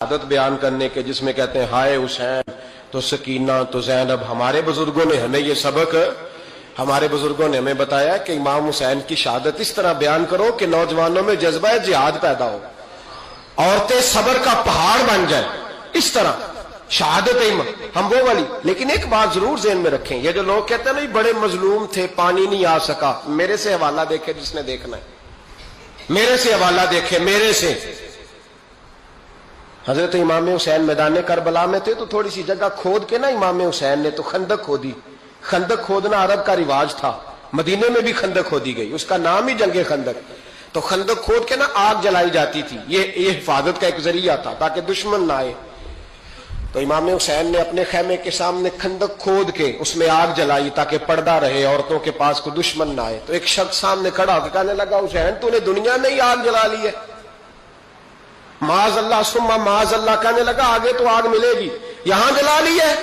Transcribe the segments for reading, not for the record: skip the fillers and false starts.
عادت بیان کرنے کے جس میں کہتے ہیں ہائے حسین تو سکینہ تو زینب. ہمارے بزرگوں نے ہمیں یہ سبق ہمارے بزرگوں نے ہمیں بتایا کہ امام حسین کی شہادت اس طرح بیان کرو کہ نوجوانوں میں جذبہ جہاد پیدا ہو, عورتیں صبر کا پہاڑ بن جائیں. اس طرح شہادت ہم وہ والی. لیکن ایک بات ضرور ذہن میں رکھیں, یہ جو لوگ کہتے ہیں نا بڑے مظلوم تھے پانی نہیں آ سکا, میرے سے حوالہ دیکھے جس نے دیکھنا ہے, میرے سے حوالہ دیکھے. میرے سے حضرت امام حسین میدان کربلا میں تھے تو تھوڑی سی جگہ کھود کے نا امام حسین نے تو خندق کھودی. خندق کھودنا عرب کا رواج تھا, مدینے میں بھی خندق کھودی گئی, اس کا نام ہی جنگ خندق. تو خندق کھود کے نا آگ جلائی جاتی تھی, یہ حفاظت کا ایک ذریعہ تھا تاکہ دشمن نہ آئے. تو امام حسین نے اپنے خیمے کے سامنے خندق کھود کے اس میں آگ جلائی تاکہ پردہ رہے, عورتوں کے پاس کوئی دشمن نہ آئے. تو ایک شخص سامنے کھڑا ہو کے کہنے لگا حسین تو نے دنیا میں ہی آگ جلا لی ہے. معاذ اللہ ثم معاذ اللہ, کہنے لگا آگے تو آگ ملے گی, یہاں جلا لی ہے.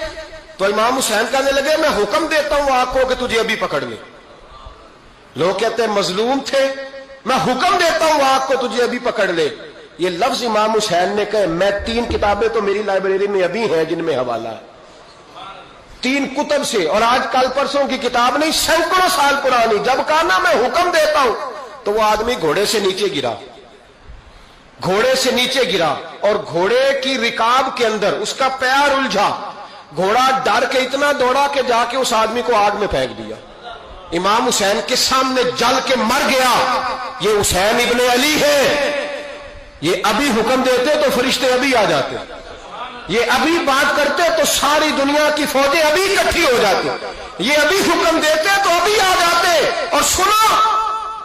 تو امام حسین کہنے لگے میں حکم دیتا ہوں آگ کو کہ تجھے ابھی پکڑ لے. لوگ کہتے ہیں مظلوم تھے, میں حکم دیتا ہوں آگ کو تجھے ابھی پکڑ لے. یہ لفظ امام حسین نے کہے. میں 3 کتابیں تو میری لائبریری میں ابھی ہیں جن میں حوالہ ہے, 3 کتب سے, اور آج کل پرسوں کی کتاب نہیں, سینکڑوں سال پرانی. جب کہا نا میں حکم دیتا ہوں تو وہ آدمی گھوڑے سے نیچے گرا, گھوڑے سے نیچے گرا, اور گھوڑے کی رکاب کے اندر اس کا پیر الجھا. گھوڑا ڈر کے اتنا دوڑا کہ جا کے اس آدمی کو آگ میں پھینک دیا. امام حسین کے سامنے جل کے مر گیا. یہ حسین ابن علی ہے, یہ ابھی حکم دیتے تو فرشتے ابھی آ جاتے, یہ ابھی بات کرتے تو ساری دنیا کی فوجیں ابھی اکٹھی ہو جاتی, یہ ابھی حکم دیتے تو ابھی آ جاتے. اور سنو,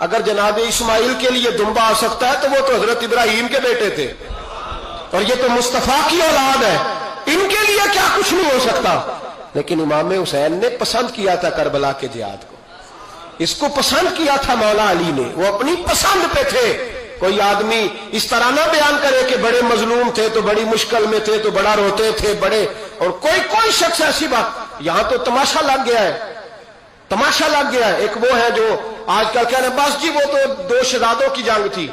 اگر جناب اسماعیل کے لیے دمبا آ سکتا ہے تو وہ تو حضرت ابراہیم کے بیٹے تھے, اور یہ تو مصطفیٰ کی اولاد ہے, ان کے لیے کیا کچھ نہیں ہو سکتا. لیکن امام حسین نے پسند کیا تھا کربلا کے جہاد کو, اس کو پسند کیا تھا مولا علی نے, وہ اپنی پسند پہ تھے. کوئی آدمی اس طرح نہ بیان کرے کہ بڑے مظلوم تھے تو بڑی مشکل میں تھے تو بڑا روتے تھے بڑے, اور کوئی شخص ایسی بات. یہاں تو تماشا لگ گیا ہے, تماشا لگ گیا ہے. ایک وہ ہے جو آج کل کہہ رہے ہیں بس جی وہ تو 2 شہزادوں کی جنگ تھی,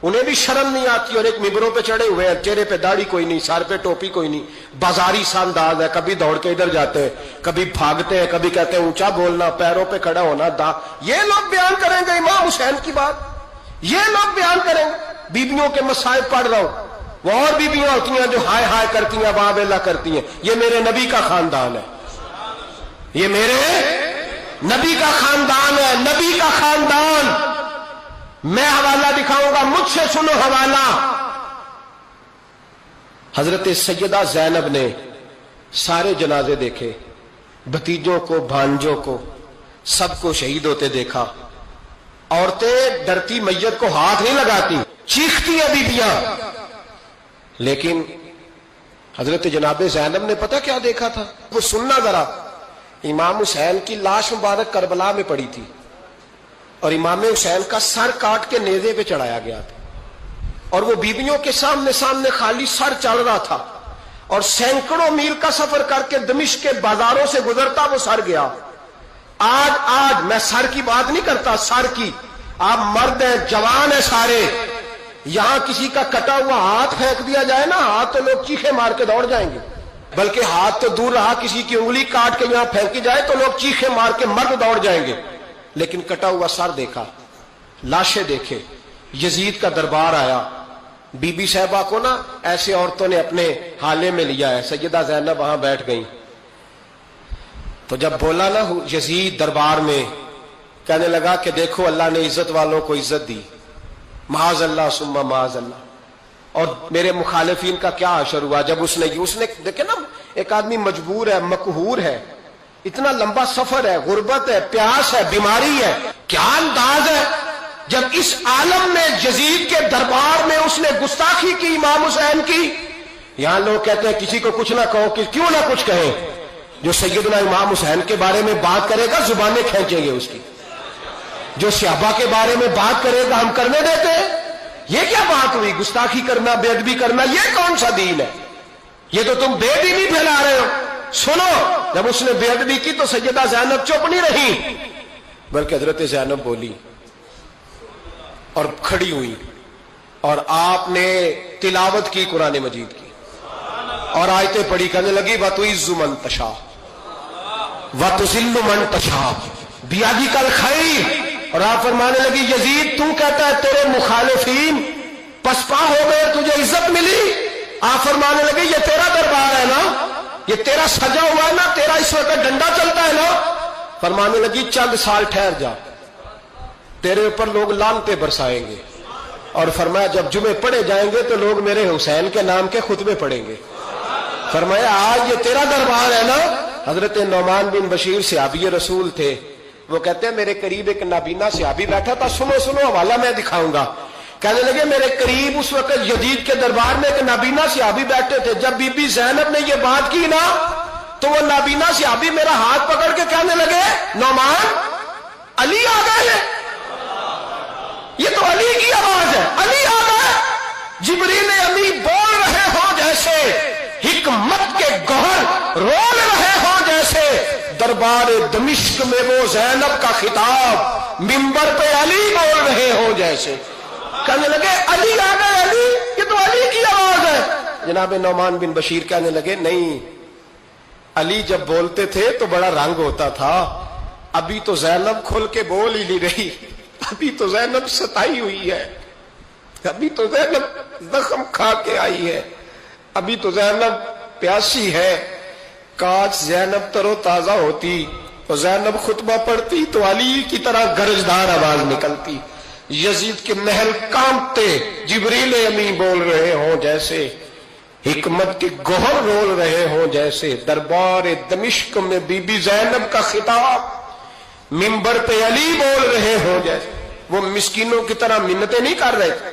انہیں بھی شرم نہیں آتی, اور ایک ممبروں پہ چڑھے ہوئے ہیں, چہرے پہ داڑھی کوئی نہیں, سر پہ ٹوپی کوئی نہیں, بازاری سا انداز ہے, کبھی دوڑ کے ادھر جاتے ہیں, کبھی بھاگتے ہیں, کبھی کہتے ہیں اونچا بولنا, پیروں پہ کھڑا ہونا. یہ لوگ بیان کریں گے امام حسین کی بات, یہ لوگ بیان کریں گے. بیبیوں کے مصائب پڑھ رہا ہوں, وہ اور بیبیاں ہوتی ہیں جو ہائے ہائے کرتی ہیں, واہ بیلا کرتی ہیں. یہ میرے نبی کا خاندان ہے, یہ میرے نبی کا خاندان ہے, نبی کا خاندان. میں حوالہ دکھاؤں گا, مجھ سے سنو حوالہ. حضرت سیدہ زینب نے سارے جنازے دیکھے, بھتیجوں کو, بھانجوں کو, سب کو شہید ہوتے دیکھا. عورتیں ڈرتی میت کو ہاتھ نہیں لگاتی, چیختی ہیں بیبیاں. لیکن حضرت جناب زینب نے پتہ کیا دیکھا تھا, وہ سننا ذرا. امام حسین کی لاش مبارک کربلا میں پڑی تھی, اور امام حسین کا سر کاٹ کے نیزے پہ چڑھایا گیا تھا, اور وہ بیبیوں کے سامنے سامنے خالی سر چڑھ رہا تھا, اور سینکڑوں میل کا سفر کر کے دمشق کے بازاروں سے گزرتا وہ سر گیا. آج میں سر کی بات نہیں کرتا, سر کی. آپ مرد ہیں, جوان ہیں سارے, یہاں کسی کا کٹا ہوا ہاتھ پھینک دیا جائے نا, ہاتھ تو لوگ چیخے مار کے دوڑ جائیں گے, بلکہ ہاتھ تو دور رہا, کسی کی انگلی کاٹ کے یہاں پھینکی جائے تو لوگ چیخے مار کے مرد دوڑ جائیں گے. لیکن کٹا ہوا سر دیکھا, لاشیں دیکھے. یزید کا دربار آیا, بی بی صاحبہ کو نا ایسے عورتوں نے اپنے حالے میں لیا ہے. سیدہ زینب وہاں بیٹھ گئیں. تو جب بولا نا یزید دربار میں, کہنے لگا کہ دیکھو اللہ نے عزت والوں کو عزت دی, معاذ اللہ ثم معاذ اللہ. اور میرے مخالفین کا کیا حشر ہوا جب اس نے دیکھے نا, ایک آدمی مجبور ہے, مقہور ہے, اتنا لمبا سفر ہے, غربت ہے, پیاس ہے, بیماری ہے, کیا انداز ہے. جب اس عالم میں یزید کے دربار میں اس نے گستاخی کی امام حسین کی. یہاں لوگ کہتے ہیں کسی کو کچھ نہ کہو, کہ کیوں نہ کچھ کہیں, جو سیدنا امام حسین کے بارے میں بات کرے گا زبانیں کھینچیں گے اس کی, جو صحابہ کے بارے میں بات کرے گا ہم کرنے دیتے ہیں. یہ کیا بات ہوئی, گستاخی کرنا, بے ادبی کرنا, یہ کون سا دین ہے؟ یہ تو تم بے دینی پھیلا رہے ہو. سنو, جب اس نے بے ادبی کی تو سیدہ زینب چپ نہیں رہی, بلکہ حضرت زینب بولی اور کھڑی ہوئی, اور آپ نے تلاوت کی قرآن مجید کی. اور آیتیں پڑھی کرنے لگی وَتُعِزُّ مَن تَشَاءُ وَتُذِلُّ مَن تَشَاءُ بِیَدِکَ الْخَیْرُ، اور آپ فرمانے لگی یزید تو کہتا ہے تیرے مخالفین پسپا ہو گئے، تجھے عزت ملی. آپ فرمانے لگے یہ تیرا دربار ہے نا، یہ تیرا سجا ہوا ہے نا، تیرا اس وقت ڈنڈا چلتا ہے نا. فرمانے لگی چند سال ٹھہر جا، تیرے اوپر لوگ لعنتیں برسائیں گے. اور فرمایا جب جمعے پڑھے جائیں گے تو لوگ میرے حسین کے نام کے خطبے پڑھیں گے. فرمایا آج یہ تیرا دربار ہے نا. حضرت نعمان بن بشیر صحابی رسول تھے، وہ کہتے ہیں میرے قریب ایک نابینا صحابی بیٹھا تھا، سنو حوالہ میں دکھاؤں گا. کہنے لگے میرے قریب اس وقت یزید کے دربار میں ایک نابینا صحابی بیٹھے تھے. جب بی بی زینب نے یہ بات کی نا تو وہ نابینا صحابی میرا ہاتھ پکڑ کے کہنے لگے نعمان علی آ گئے ہیں، یہ تو علی کی آواز ہے، علی آ گئے. جبریل امی بول رہے ہوں جیسے، حکمت کے گوہر رول رہے ہوں جیسے، دربار دمشق میں وہ زینب کا خطاب منبر پہ علی بول رہے ہوں جیسے. کہنے لگے علی آ گئے، علی، یہ تو علی کی آواز ہے. جناب نعمان بن بشیر کہنے لگے نہیں، علی جب بولتے تھے تو بڑا رنگ ہوتا تھا، ابھی تو زینب کھل کے بول ہی نہیں رہی، ابھی تو زینب ستائی ہوئی ہے، ابھی تو زینب زخم کھا کے آئی ہے، ابھی تو زینب پیاسی ہے. کاش زینب تر و تازہ ہوتی اور زینب خطبہ پڑھتی تو علی کی طرح گرجدار آواز نکلتی. یزید کے محل کانپتے، جبریل امی بول رہے ہوں جیسے، حکمت کے گوہر رول رہے ہوں جیسے، دربار دمشق میں بی بی زینب کا خطاب منبر پہ علی بول رہے ہوں جیسے. وہ مسکینوں کی طرح منتیں نہیں کر رہے تھے،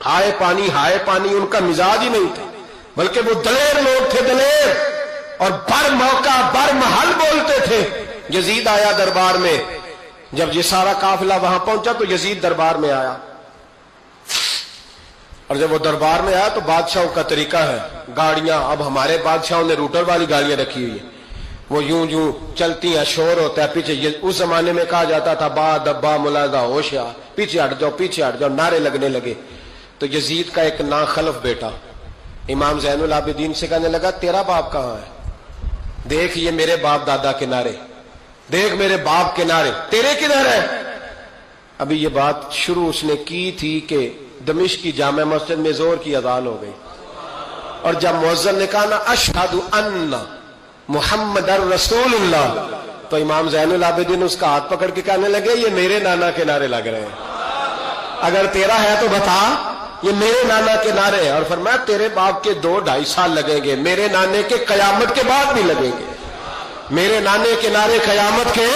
ہائے پانی ان کا مزاج ہی نہیں تھا، بلکہ وہ دلیر لوگ تھے، دلیر، اور بر موقع بر محل بولتے تھے. یزید آیا دربار میں، جب یہ سارا قافلہ وہاں پہنچا تو یزید دربار میں آیا، اور جب وہ دربار میں آیا تو بادشاہوں کا طریقہ ہے، گاڑیاں اب ہمارے بادشاہوں نے روٹر والی گاڑیاں رکھی ہوئی ہیں، وہ یوں چلتی ہیں، شور ہوتا ہے پیچھے. اس زمانے میں کہا جاتا تھا با دبا ملاحظہ ہوشیا، پیچھے ہٹ جاؤ، نعرے لگنے لگے. تو یزید کا ایک ناخلف بیٹا امام زین العابدین سے کہنے لگا تیرا باپ کہاں ہے؟ دیکھ یہ میرے باپ دادا کے نعرے، دیکھ میرے باپ کے نعرے، تیرے کدھر ہے؟ ابھی یہ بات شروع اس نے کی تھی کہ دمشق کی جامع مسجد میں زور کی اذان ہو گئی، اور جب مؤذن نے کہا نا اشہد ان محمد رسول اللہ، تو امام زین العابدین اس کا ہاتھ پکڑ کے کہنے لگے یہ میرے نانا کے نعرے لگ رہے ہیں، اگر تیرا ہے تو بتا، یہ میرے نانا کے نعرے ہیں. اور فرمایا تیرے باپ کے 2-2.5 سال لگیں گے، میرے نانے کے قیامت کے بعد بھی لگیں گے، میرے نانے کے نعرے قیامت کے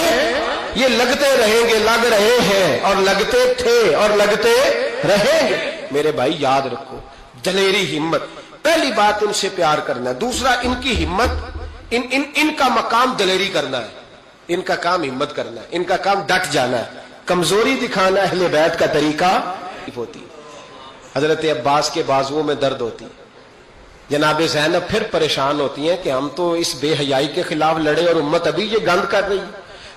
یہ لگتے رہیں گے، لگ رہے ہیں اور لگتے تھے اور لگتے رہیں گے. میرے بھائی یاد رکھو، دلیری، ہمت، پہلی بات ان سے پیار کرنا ہے، دوسرا ان کی ہمت، ان کا مقام دلیری کرنا ہے، ان کا کام ہمت کرنا ہے، ان کا کام ڈٹ جانا ہے. کمزوری دکھانا اہل بیت کا طریقہ ہوتی ہے. حضرت عباس کے بازوؤں میں درد ہوتی ہے، جناب زینب پھر پریشان ہوتی ہیں کہ ہم تو اس بے حیائی کے خلاف لڑے اور امت ابھی یہ گند کر رہی.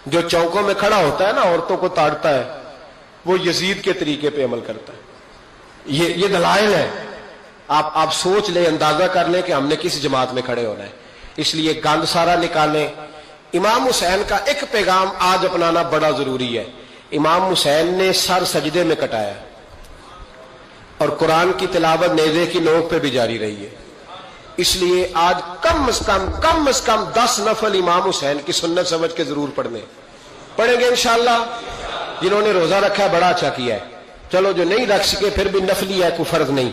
جو چوکوں میں کھڑا ہوتا ہے نا عورتوں کو تاڑتا ہے، وہ یزید کے طریقے پہ عمل کرتا ہے. یہ دلائل ہے، آپ سوچ لیں، اندازہ کر لیں کہ ہم نے کس جماعت میں کھڑے ہونا ہے. اس لیے گند سارا نکالیں. امام حسین کا ایک پیغام آج اپنانا بڑا ضروری ہے. امام حسین نے سر سجدے میں کٹایا اور قرآن کی تلاوت نیزے کی نوک پہ بھی جاری رہی ہے. اس لیے آج کم از کم 10 نفل امام حسین کی سنت سمجھ کے ضرور پڑھیں گے انشاءاللہ. جنہوں نے روزہ رکھا ہے بڑا اچھا کیا ہے، چلو جو نہیں رکھ سکے پھر بھی نفلی ہے، کوئی فرض نہیں.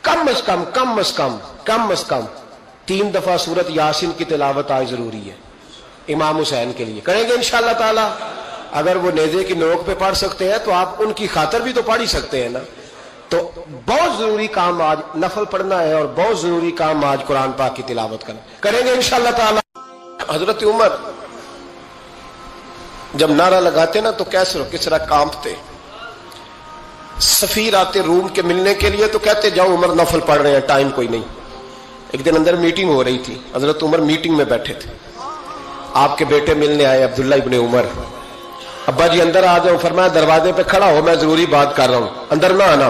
کم از کم 3 دفعہ سورت یاسین کی تلاوت آج ضروری ہے امام حسین کے لیے. کریں گے انشاءاللہ تعالی. اگر وہ نیزے کی نوک پہ پڑھ سکتے ہیں تو آپ ان کی خاطر بھی تو پڑھ ہی سکتے ہیں نا. تو بہت ضروری کام آج نفل پڑھنا ہے، اور بہت ضروری کام آج قرآن پاک کی تلاوت کرنا. کریں گے انشاءاللہ تعالی. حضرت عمر جب نعرہ لگاتے نا تو کس طرح کانپتے. سفیر آتے روم کے ملنے کے لیے تو کہتے جاؤ عمر نفل پڑھ رہے ہیں، ٹائم کوئی نہیں. ایک دن اندر میٹنگ ہو رہی تھی، حضرت عمر میٹنگ میں بیٹھے تھے. آپ کے بیٹے ملنے آئے عبداللہ ابن عمر. ابا جی اندر آ جاؤ. فرمایا دروازے پہ کھڑا ہو، میں ضروری بات کر رہا ہوں، اندر نہ آنا.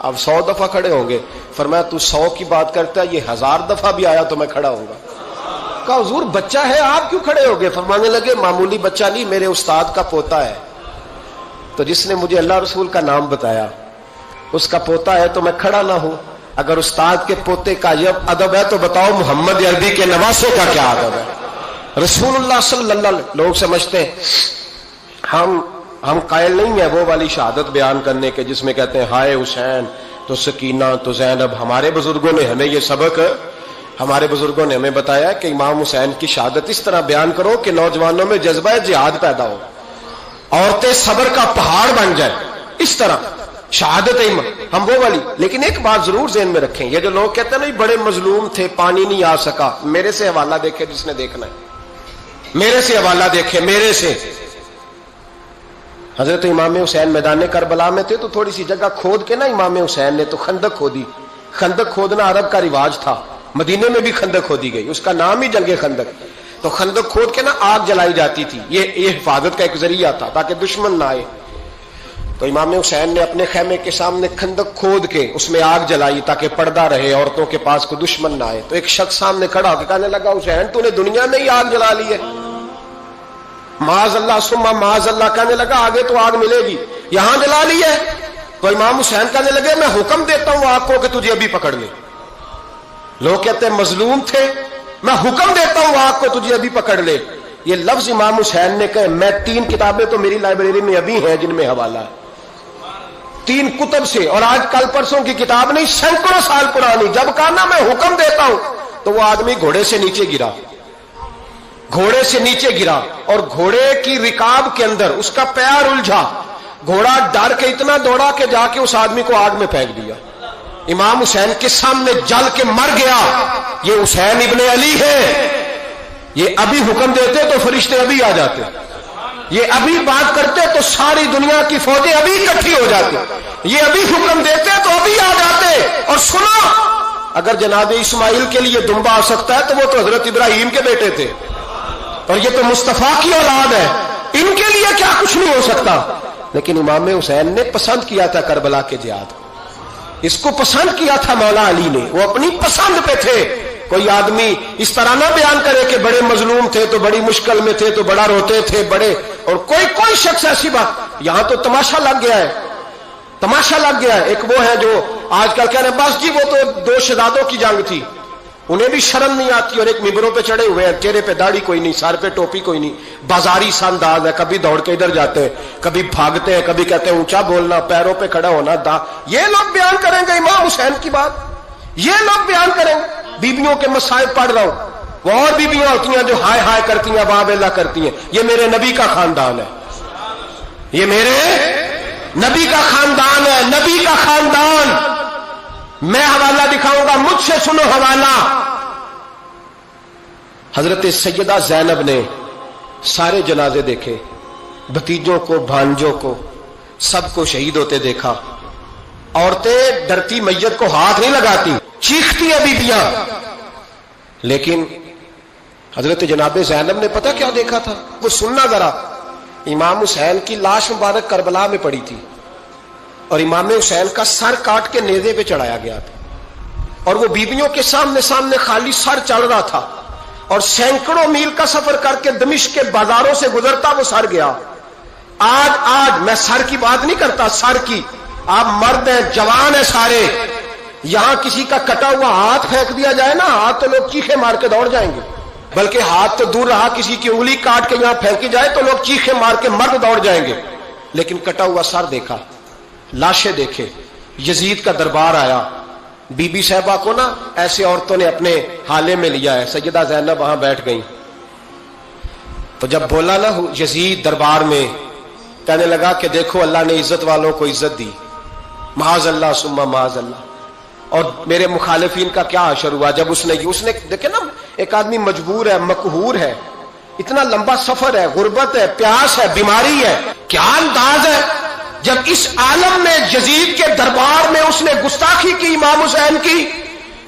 اب 100 دفعہ کھڑے ہوں گے. فرمایا تو 100 کی بات کرتا ہے, یہ 1000 دفعہ بھی آیا تو میں کھڑا ہوں گا. کہا حضور بچہ ہے آپ کیوں کھڑے ہو گئے؟ فرمانے لگے معمولی بچہ نہیں, میرے استاد کا پوتا ہے. تو جس نے مجھے اللہ رسول کا نام بتایا اس کا پوتا ہے تو میں کھڑا نہ ہوں. اگر استاد کے پوتے کا یہ ادب ہے تو بتاؤ محمد عربی کے نواسوں کا کیا ادب ہے. رسول اللہ صلی اللہ علیہ وسلم. لوگ سمجھتے ہیں ہم قائل نہیں ہیں وہ والی شہادت بیان کرنے کے جس میں کہتے ہیں ہائے حسین تو سکینہ تو زینب. ہمارے بزرگوں نے ہمیں یہ سبق, ہمارے بزرگوں نے ہمیں بتایا کہ امام حسین کی شہادت اس طرح بیان کرو کہ نوجوانوں میں جذبہ جہاد پیدا ہو, عورتیں صبر کا پہاڑ بن جائے. اس طرح شہادت ہم وہ والی. لیکن ایک بات ضرور ذہن میں رکھیں, یہ جو لوگ کہتے ہیں نا بڑے مظلوم تھے پانی نہیں آ سکا, میرے سے حوالہ دیکھے جس نے دیکھنا ہے, میرے سے حوالہ دیکھے. میرے سے حضرت امام حسین میدان کربلا میں تھے تو تھوڑی سی جگہ کھود کے نا امام حسین نے تو خندق کھودی. خندق کھودنا عرب کا رواج تھا, مدینے میں بھی خندق کھودی گئی, اس کا نام ہی جنگ خندق. تو خندق کھود کے نا آگ جلائی جاتی تھی, یہ حفاظت کا ایک ذریعہ تھا تاکہ دشمن نہ آئے. تو امام حسین نے اپنے خیمے کے سامنے خندق کھود کے اس میں آگ جلائی تاکہ پردہ رہے, عورتوں کے پاس کوئی دشمن نہ آئے. تو ایک شخص سامنے کھڑا ہو کے کہنے لگا حسین تو نے دنیا میں ہی آگ جلا لی ہے. معاذ اللہ سما معاذ اللہ. کہنے لگا آگے تو آگ ملے گی, یہاں جلا لی ہے. تو امام حسین کہنے لگے میں حکم دیتا ہوں آگ کو کہ تجھے ابھی پکڑ لے. لوگ کہتے ہیں مظلوم تھے, میں حکم دیتا ہوں آگ کو تجھے ابھی پکڑ لے. یہ لفظ امام حسین نے کہے. میں 3 کتابیں تو میری لائبریری میں ابھی ہیں جن میں حوالہ ہے, 3 کتب سے, اور آج کل پرسوں کی کتاب نہیں, سینکڑوں سال پرانی. جب کہا نا میں حکم دیتا ہوں تو وہ آدمی گھوڑے سے نیچے گرا, گھوڑے سے نیچے گرا, اور گھوڑے کی رکاب کے اندر اس کا پیر الجھا. گھوڑا ڈر کے اتنا دوڑا کہ جا کے اس آدمی کو آگ میں پھینک دیا. امام حسین کے سامنے جل کے مر گیا. یہ حسین ابن علی ہے. یہ ابھی حکم دیتے تو فرشتے ابھی آ جاتے, یہ ابھی بات کرتے تو ساری دنیا کی فوجیں ابھی اکٹھی ہو جاتی, یہ ابھی حکم دیتے تو ابھی آ جاتے. اور سنو, اگر جناب اسماعیل کے لیے دمبا آ سکتا ہے تو وہ تو حضرت ابراہیم کے بیٹے تھے, اور یہ تو مصطفیٰ کی اولاد ہے, ان کے لیے کیا کچھ نہیں ہو سکتا. لیکن امام حسین نے پسند کیا تھا کربلا کے جہاد, اس کو پسند کیا تھا مولا علی نے, وہ اپنی پسند پہ تھے. کوئی آدمی اس طرح نہ بیان کرے کہ بڑے مظلوم تھے تو بڑی مشکل میں تھے تو بڑا روتے تھے بڑے, اور کوئی شخص ایسی بات. یہاں تو تماشا لگ گیا ہے, تماشا لگ گیا ہے. ایک وہ ہے جو آج کل کہہ رہے ہیں بس جی وہ تو 2 شہزادوں کی جنگ تھی, انہیں بھی شرم نہیں آتی, اور ایک ممبروں پہ چڑھے ہوئے ہیں, چہرے پہ داڑھی کوئی نہیں, سر پہ ٹوپی کوئی نہیں, بازاری سا انداز ہے, کبھی دوڑ کے ادھر جاتے ہیں, کبھی بھاگتے ہیں, کبھی کہتے ہیں اونچا بولنا, پیروں پہ کھڑا ہونا. یہ لوگ بیان کریں گے امام حسین کی بات, یہ لوگ بیان کریں گے. بیبیوں کے مصائب پڑھ رہا ہوں, وہ اور بیبیاں ہوتی ہیں جو ہائے ہائے کرتی ہیں, واہ اللہ کرتی ہیں. یہ میرے نبی کا خاندان ہے, یہ میرے نبی کا خاندان ہے, نبی کا خاندان. میں حوالہ دکھاؤں گا, مجھ سے سنو حوالہ. حضرت سیدہ زینب نے سارے جنازے دیکھے, بھتیجوں کو, بھانجوں کو, سب کو شہید ہوتے دیکھا. عورتیں ڈرتی میت کو ہاتھ نہیں لگاتی, چیختی ہیں بیبیاں. لیکن حضرت جناب زینب نے پتہ کیا دیکھا تھا, وہ سننا ذرا. امام حسین کی لاش مبارک کربلا میں پڑی تھی, اور امام حسین کا سر کاٹ کے نیزے پہ چڑھایا گیا تھا, اور وہ بیبیوں کے سامنے خالی سر چل رہا تھا, اور سینکڑوں میل کا سفر کر کے دمشق کے بازاروں سے گزرتا وہ سر گیا. آج میں سر کی بات نہیں کرتا, سر کی. آپ مرد ہیں, جوان ہیں سارے, یہاں کسی کا کٹا ہوا ہاتھ پھینک دیا جائے نا, ہاتھ تو لوگ چیخے مار کے دوڑ جائیں گے. بلکہ ہاتھ تو دور رہا, کسی کی انگلی کاٹ کے یہاں پھینکی جائے تو لوگ چیخے مار کے مرد دوڑ جائیں گے. لیکن کٹا ہوا سر دیکھا, لاشیں دیکھے. یزید کا دربار آیا, بی بی صاحبہ کو نا ایسے عورتوں نے اپنے حالے میں لیا ہے. سیدہ زینب وہاں بیٹھ گئی. تو جب بولا نا یزید دربار میں, کہنے لگا کہ دیکھو اللہ نے عزت والوں کو عزت دی, معاذ اللہ ثم معاذ اللہ. اور میرے مخالفین کا کیا حشر ہوا جب اس نے دیکھے نا, ایک آدمی مجبور ہے, مقہور ہے, اتنا لمبا سفر ہے, غربت ہے, پیاس ہے, بیماری ہے, کیا انداز ہے. جب اس عالم میں یزید کے دربار میں اس نے گستاخی کی امام حسین کی.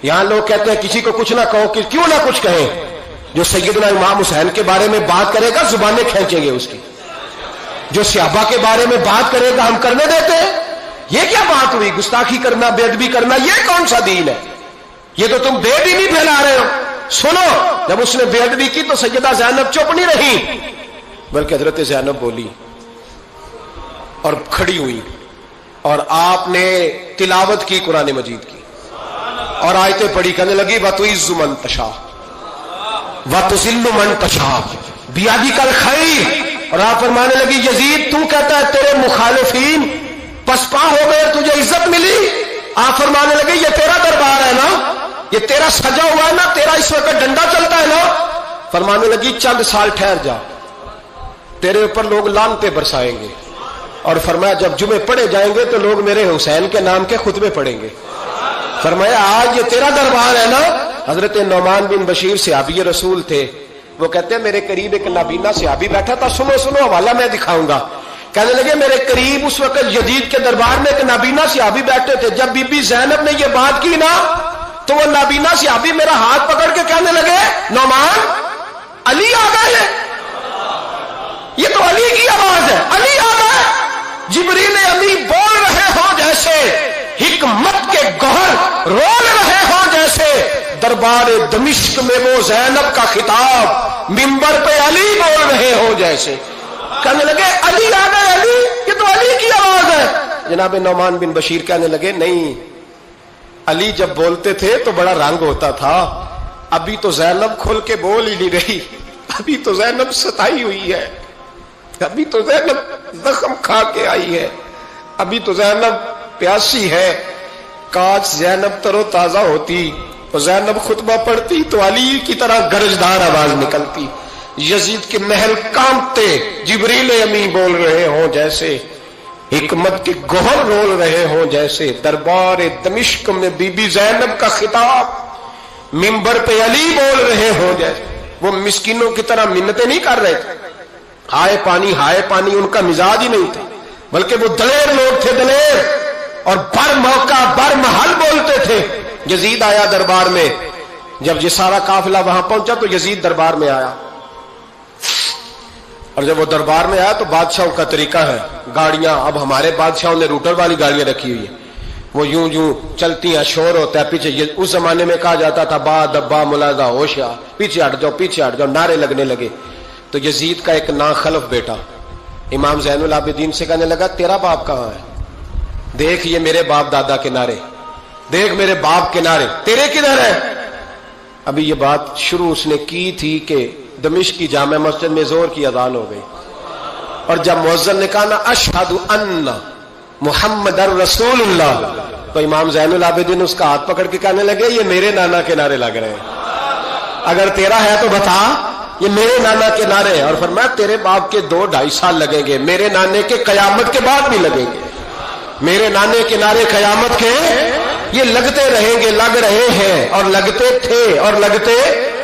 یہاں لوگ کہتے ہیں کسی کو کچھ نہ کہو, کہ کیوں نہ کچھ کہیں. جو سیدنا امام حسین کے بارے میں بات کرے گا زبانیں کھینچیں گے اس کی, جو صحابہ کے بارے میں بات کرے گا ہم کرنے دیتے ہیں. یہ کیا بات ہوئی؟ گستاخی کرنا، بے ادبی کرنا، یہ کون سا دین ہے؟ یہ تو تم بے دینی پھیلا رہے ہو۔ سنو، جب اس نے بے ادبی کی تو سیدہ زینب چپ نہیں رہی، بلکہ حضرت زینب بولی اور کھڑی ہوئی، اور آپ نے تلاوت کی قرآن مجید کی اور آیتیں پڑھی، کہنے لگی وَتُعِزُّ مَن تَشَاءُ وَتُذِلُّ مَن تَشَاءُ بِیَدِکَ الْخَیْرُ۔ اور آپ فرمانے لگی یزید تو کہتا ہے تیرے مخالفین پسپا ہو گئے، تجھے عزت ملی؟ آپ فرمانے لگے یہ تیرا دربار ہے نا، یہ تیرا سجا ہوا ہے نا، تیرا اس وقت ڈنڈا چلتا ہے نا۔ فرمانے لگی چند سال ٹھہر جا، تیرے اوپر لوگ لعنتیں برسائیں گے، اور فرمایا جب جمعے پڑھے جائیں گے تو لوگ میرے حسین کے نام کے خطبے پڑھیں گے۔ فرمایا آج یہ تیرا دربار ہے نا۔ حضرت نعمان بن بشیر صحابی رسول تھے، وہ کہتے ہیں میرے قریب ایک نابینا صحابی بیٹھا تھا، سنو سنو حوالہ میں دکھاؤں گا۔ کہنے لگے میرے قریب اس وقت یزید کے دربار میں ایک نابینا صحابی بیٹھے تھے، جب بی بی زینب نے یہ بات کی نا تو وہ نابینا صحابی میرا ہاتھ پکڑ کے کہنے لگے نعمان علی آ گئے، یہ تو علی کی آواز ہے، علی آ گئے۔ جبریل امی بول رہے ہوں جیسے، حکمت کے گوہر رول رہے ہوں جیسے، دربار دمشق میں وہ زینب کا خطاب منبر پہ علی بول رہے ہوں جیسے۔ کہنے لگے علی آ گئے، علی، یہ تو علی کی آواز ہے۔ جناب نعمان بن بشیر کہنے لگے نہیں، علی جب بولتے تھے تو بڑا رنگ ہوتا تھا، ابھی تو زینب کھل کے بول ہی نہیں رہی، ابھی تو زینب ستائی ہوئی ہے، ابھی تو زینب زخم کھا کے آئی ہے، ابھی تو زینب پیاسی ہے۔ کاش زینب تر و تازہ ہوتی اور زینب خطبہ پڑھتی تو علی کی طرح گرجدار آواز نکلتی، یزید کے محل کانپتے، جبریل امی بول رہے ہوں جیسے، حکمت کے گوہر رول رہے ہوں جیسے، دربار دمشق میں بی بی زینب کا خطاب منبر پہ علی بول رہے ہوں جیسے۔ وہ مسکینوں کی طرح منتیں نہیں کر رہے تھے، ہائے پانی ان کا مزاج ہی نہیں تھا، بلکہ وہ دلیر لوگ تھے، دلیر، اور بر موقع بر محل بولتے تھے۔ یزید آیا دربار میں، جب یہ سارا قافلہ وہاں پہنچا تو یزید دربار میں آیا، اور جب وہ دربار میں آیا تو بادشاہوں کا طریقہ ہے، گاڑیاں اب ہمارے بادشاہوں نے روٹر والی گاڑیاں رکھی ہوئی ہیں، وہ یوں چلتی ہیں، شور ہوتا ہے پیچھے۔ اس زمانے میں کہا جاتا تھا با دبا ملازہ ہوشیا، پیچھے ہٹ جاؤ پیچھے ہٹ جاؤ، نعرے لگنے لگے۔ تو یزید کا ایک ناخلف بیٹا امام زین العابدین سے کہنے لگا تیرا باپ کہاں ہے؟ دیکھ یہ میرے باپ دادا کے نعرے، دیکھ میرے باپ کے نعرے، تیرے کدھر ہے؟ ابھی یہ بات شروع اس نے کی تھی کہ دمشق کی جامع مسجد میں زور کی اذان ہو گئی، اور جب مؤذن نے کہا نا اشہد ان محمد رسول اللہ، تو امام زین العابدین اس کا ہاتھ پکڑ کے کہنے لگے یہ میرے نانا کے نعرے لگ رہے ہیں، اگر تیرا ہے تو بتا، یہ میرے نانا کے نعرے ہیں۔ اور فرمایا تیرے باپ کے 2-2.5 سال لگیں گے، میرے نانے کے قیامت کے بعد بھی لگیں گے، میرے نانے کے نعرے قیامت کے یہ لگتے رہیں گے، لگ رہے ہیں اور لگتے تھے اور لگتے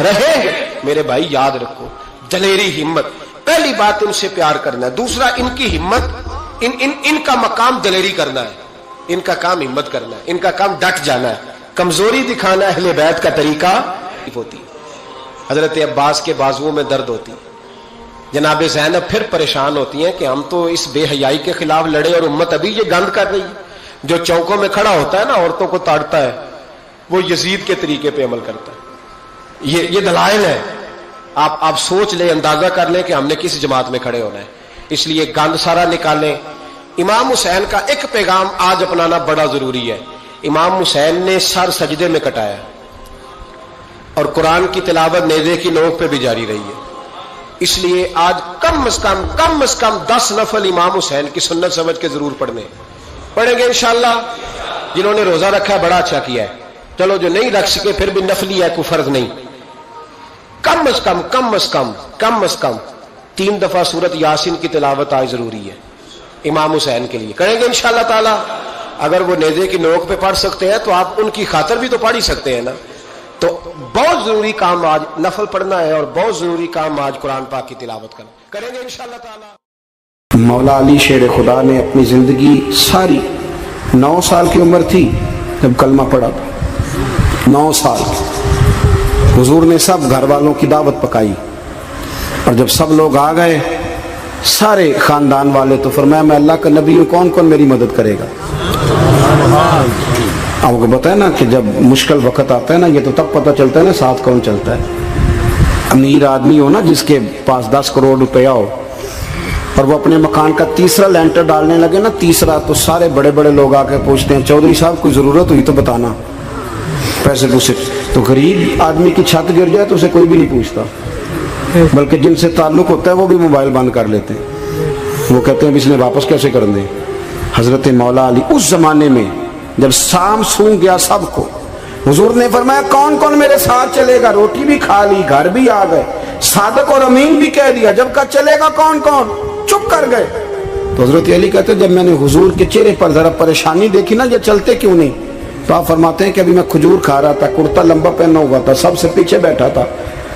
رہیں گے۔ میرے بھائی یاد رکھو، دلیری، ہمت، پہلی بات ان سے پیار کرنا ہے، دوسرا ان کی ہمت، ان کا مقام دلیری کرنا ہے، ان کا کام ہمت کرنا ہے، ان کا کام ڈٹ جانا ہے، کمزوری دکھانا اہل بیت کا طریقہ ہوتی۔ حضرت عباس کے بازوؤں میں درد ہوتی، جناب زینب پھر پریشان ہوتی ہیں کہ ہم تو اس بے حیائی کے خلاف لڑے اور امت ابھی یہ گند کر رہی ہے۔ جو چوکوں میں کھڑا ہوتا ہے نا عورتوں کو تاڑتا ہے، وہ یزید کے طریقے پہ عمل کرتا ہے۔ یہ دلائل ہے، آپ سوچ لیں، اندازہ کر لیں کہ ہم نے کس جماعت میں کھڑے ہونا ہے، اس لیے گند سارا نکالیں۔ امام حسین کا ایک پیغام آج اپنانا بڑا ضروری ہے۔ امام حسین نے سر سجدے میں کٹایا اور قرآن کی تلاوت نیزے کی نوک پہ بھی جاری رہی ہے، اس لیے آج کم از کم 10 نفل امام حسین کی سنت سمجھ کے ضرور پڑھیں گے انشاءاللہ۔ جنہوں نے روزہ رکھا ہے بڑا اچھا کیا ہے، چلو جو نہیں رکھ سکے پھر بھی نفلی ہے، کوئی فرض نہیں، کم از کم 3 دفعہ سورت یاسین کی تلاوت آج ضروری ہے امام حسین کے لیے، کریں گے انشاءاللہ تعالی۔ اگر وہ نیزے کی نوک پہ پڑھ سکتے ہیں تو آپ ان کی خاطر بھی تو پڑھ ہی سکتے ہیں نا۔ تو بہت ضروری کام آج نفل پڑھنا ہے، اور بہت ضروری کام آج قرآن پاک کی تلاوت کرنا، کریں گے انشاءاللہ تعالی۔ مولا علی شیر خدا نے اپنی زندگی ساری 9 سال کی عمر تھی جب کلمہ پڑھا تھا، 9 سال حضور نے سب گھر والوں کی دعوت پکائی، اور جب سب لوگ آ گئے سارے خاندان والے. تو فرمایا میں اللہ کا نبی ہوں, کون کون میری مدد کرے گا؟ آپ کو بتائیں نا کہ جب مشکل وقت آتا ہے نا, یہ تو تب پتہ چلتا ہے نا ساتھ کون چلتا ہے. امیر آدمی ہو نا, جس کے پاس 10 کروڑ روپیہ ہو, اور وہ اپنے مکان کا تیسرا لینٹر ڈالنے لگے نا, تیسرا, تو سارے بڑے بڑے لوگ آ کے پوچھتے ہیں چودھری صاحب کوئی ضرورت ہوئی تو بتانا, پیسے پوچھے. تو غریب آدمی کی چھت گر جائے تو اسے کوئی بھی نہیں پوچھتا, بلکہ جن سے تعلق ہوتا ہے وہ بھی موبائل بند کر لیتے ہیں. وہ کہتے ہیں اب اس نے واپس کیسے کر دیں. حضرت مولا علی اس زمانے میں جب سام سونگ گیا سب کو, حضور نے فرمایا کون کون میرے ساتھ چلے گا؟ روٹی بھی کھا لی, گھر بھی آ گئے, صادق اور امین بھی کہہ دیا, جب کہا چلے گا کون کون, چپ کر گئے. تو حضرت علی کہتے ہیں جب میں نے حضور کے چہرے پر ذرا پریشانی دیکھی نا, یہ چلتے کیوں نہیں, تو آپ فرماتے ہیں کہ ابھی میں کھجور کھا رہا تھا, کرتا لمبا پہنا ہوا تھا, سب سے پیچھے بیٹھا تھا,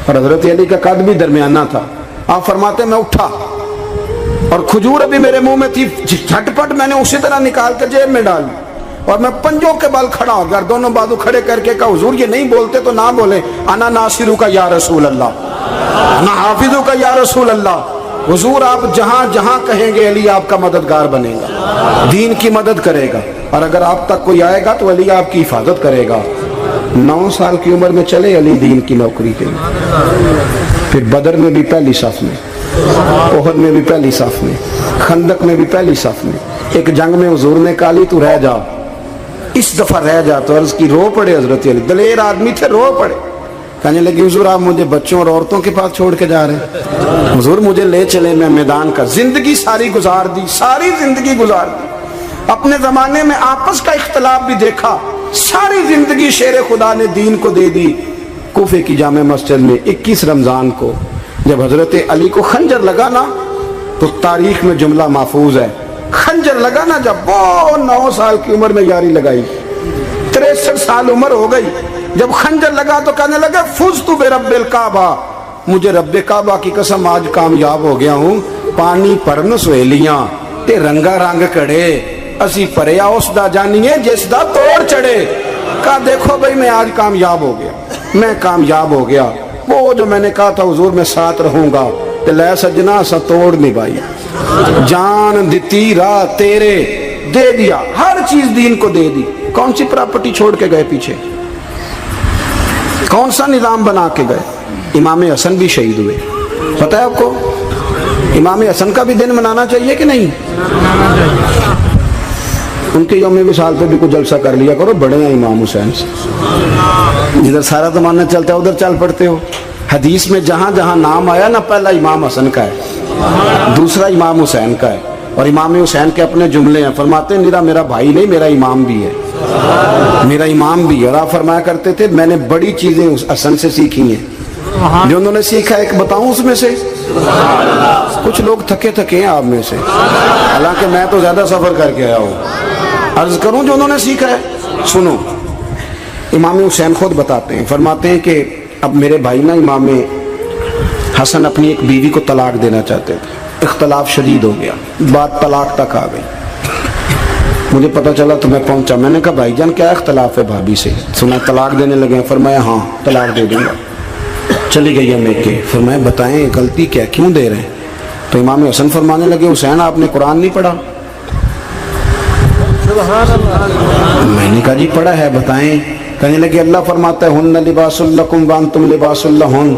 اور حضرت علی کا قد بھی درمیانہ تھا. آپ فرماتے ہیں میں اٹھا اور کھجور ابھی میرے منہ میں تھی, جھٹ پٹ میں نے اسی طرح نکال کر جیب میں ڈالی, اور میں پنجوں کے بل کھڑا ہو گیا, دونوں بازو کھڑے کر کے کہا حضور یہ نہیں بولتے تو نہ بولے, انا ناصرو کا یا رسول اللہ, انا حافظو کا یا رسول اللہ. حضور آپ جہاں جہاں کہیں گے علی آپ کا مددگار بنے گا, دین کی مدد کرے گا, اور اگر آپ تک کوئی آئے گا تو علی آپ کی حفاظت کرے گا. 9 سال کی عمر میں چلے علی دین کی نوکری کے لیے. پھر بدر میں بھی پہلی صف میں, احد میں بھی پہلی صف میں, خندق میں بھی پہلی صف میں. ایک جنگ میں حضور نے کہا علی تو رہ جا, اس دفعہ رہ جا, تو عرض کی رو پڑے حضرت علی, دلیر آدمی تھے, رو پڑے. کہنے لگے حضور آپ مجھے بچوں اور عورتوں کے پاس چھوڑ کے جا رہے ہیں؟ حضور مجھے لے چلے, میں میدان کا زندگی ساری گزار دی, ساری زندگی گزار دی. اپنے زمانے میں آپس کا اختلاف بھی دیکھا, ساری زندگی شیر خدا نے دین کو دے دی. کوفے کی جامع مسجد میں 21 رمضان کو جب حضرت علی کو خنجر لگا نا, تو تاریخ میں جملہ محفوظ ہے, خنجر لگا نا جب, وہ 9 سال کی عمر میں یاری لگائی, 63 سال عمر ہو گئی, جب خنجر لگا تو کہنے لگے فزت برب الکعبہ, مجھے رب کعبہ کی قسم آج کامیاب ہو گیا ہوں. پانی پرن سہیلیاں تے رنگا رنگ کڑے, اسی پریا اس دا جانیے جس دا توڑ چڑھے. کہا دیکھو بھائی میں آج کامیاب ہو گیا, میں کامیاب ہو گیا. وہ جو میں نے کہا تھا حضور میں ساتھ رہوں گا, تے لے سجنا سا توڑ نبھائی, جان دیتی راہ تیرے دے دیا, ہر چیز دین کو دے دی. کون سی پراپرٹی چھوڑ کے گئے پیچھے, کون سا نظام بنا کے گئے؟ امام حسن بھی شہید ہوئے. پتہ ہے آپ کو امام حسن کا بھی دن منانا چاہیے کہ نہیں؟ ان کے یوم وصال پہ بھی کوئی جلسہ کر لیا کرو, بڑے ہیں امام حسین سے. جدھر سارا زمانہ چلتا ہے ادھر چل پڑتے ہو. حدیث میں جہاں جہاں نام آیا نا, پہلا امام حسن کا ہے, دوسرا امام حسین کا ہے, اور امام حسین کے اپنے جملے ہیں. فرماتے ہیں میرا بھائی نہیں, میرا امام بھی ہے, میرا امام بھی ہے. اور آپ فرمایا کرتے تھے میں نے بڑی چیزیں اس حسن سے سیکھی ہیں. جو انہوں نے سیکھا ایک بتاؤں اس میں سے, کچھ لوگ تھکے ہیں آپ میں سے, حالانکہ میں تو زیادہ سفر کر کے آیا ہوں. عرض کروں جو انہوں نے سیکھا ہے, سنو. امام حسین خود بتاتے ہیں, فرماتے ہیں کہ اب میرے بھائی نا امام حسن اپنی ایک بیوی کو طلاق دینا چاہتے تھے, اختلاف شدید ہو گیا, بات طلاق تک آ گئی. مجھے پتا چلا تو میں پہنچا, میں نے کہا بھائی جان کیا اختلاف ہے بھابھی سے, سنا طلاق دینے لگے. فرمایا ہاں طلاق دے دوں گا. چلی گئی ہے میکے. فرمایا بتائیں غلطی کیا, کیوں دے رہے ہیں؟ تو امام حسن فرمانے لگے حسین آپ نے قرآن نہیں پڑھا؟ میں نے کہا جی پڑھا ہے, بتائیں. کہنے لگے اللہ فرماتا ہے ہن لباس لکم وانتم لباس لہن,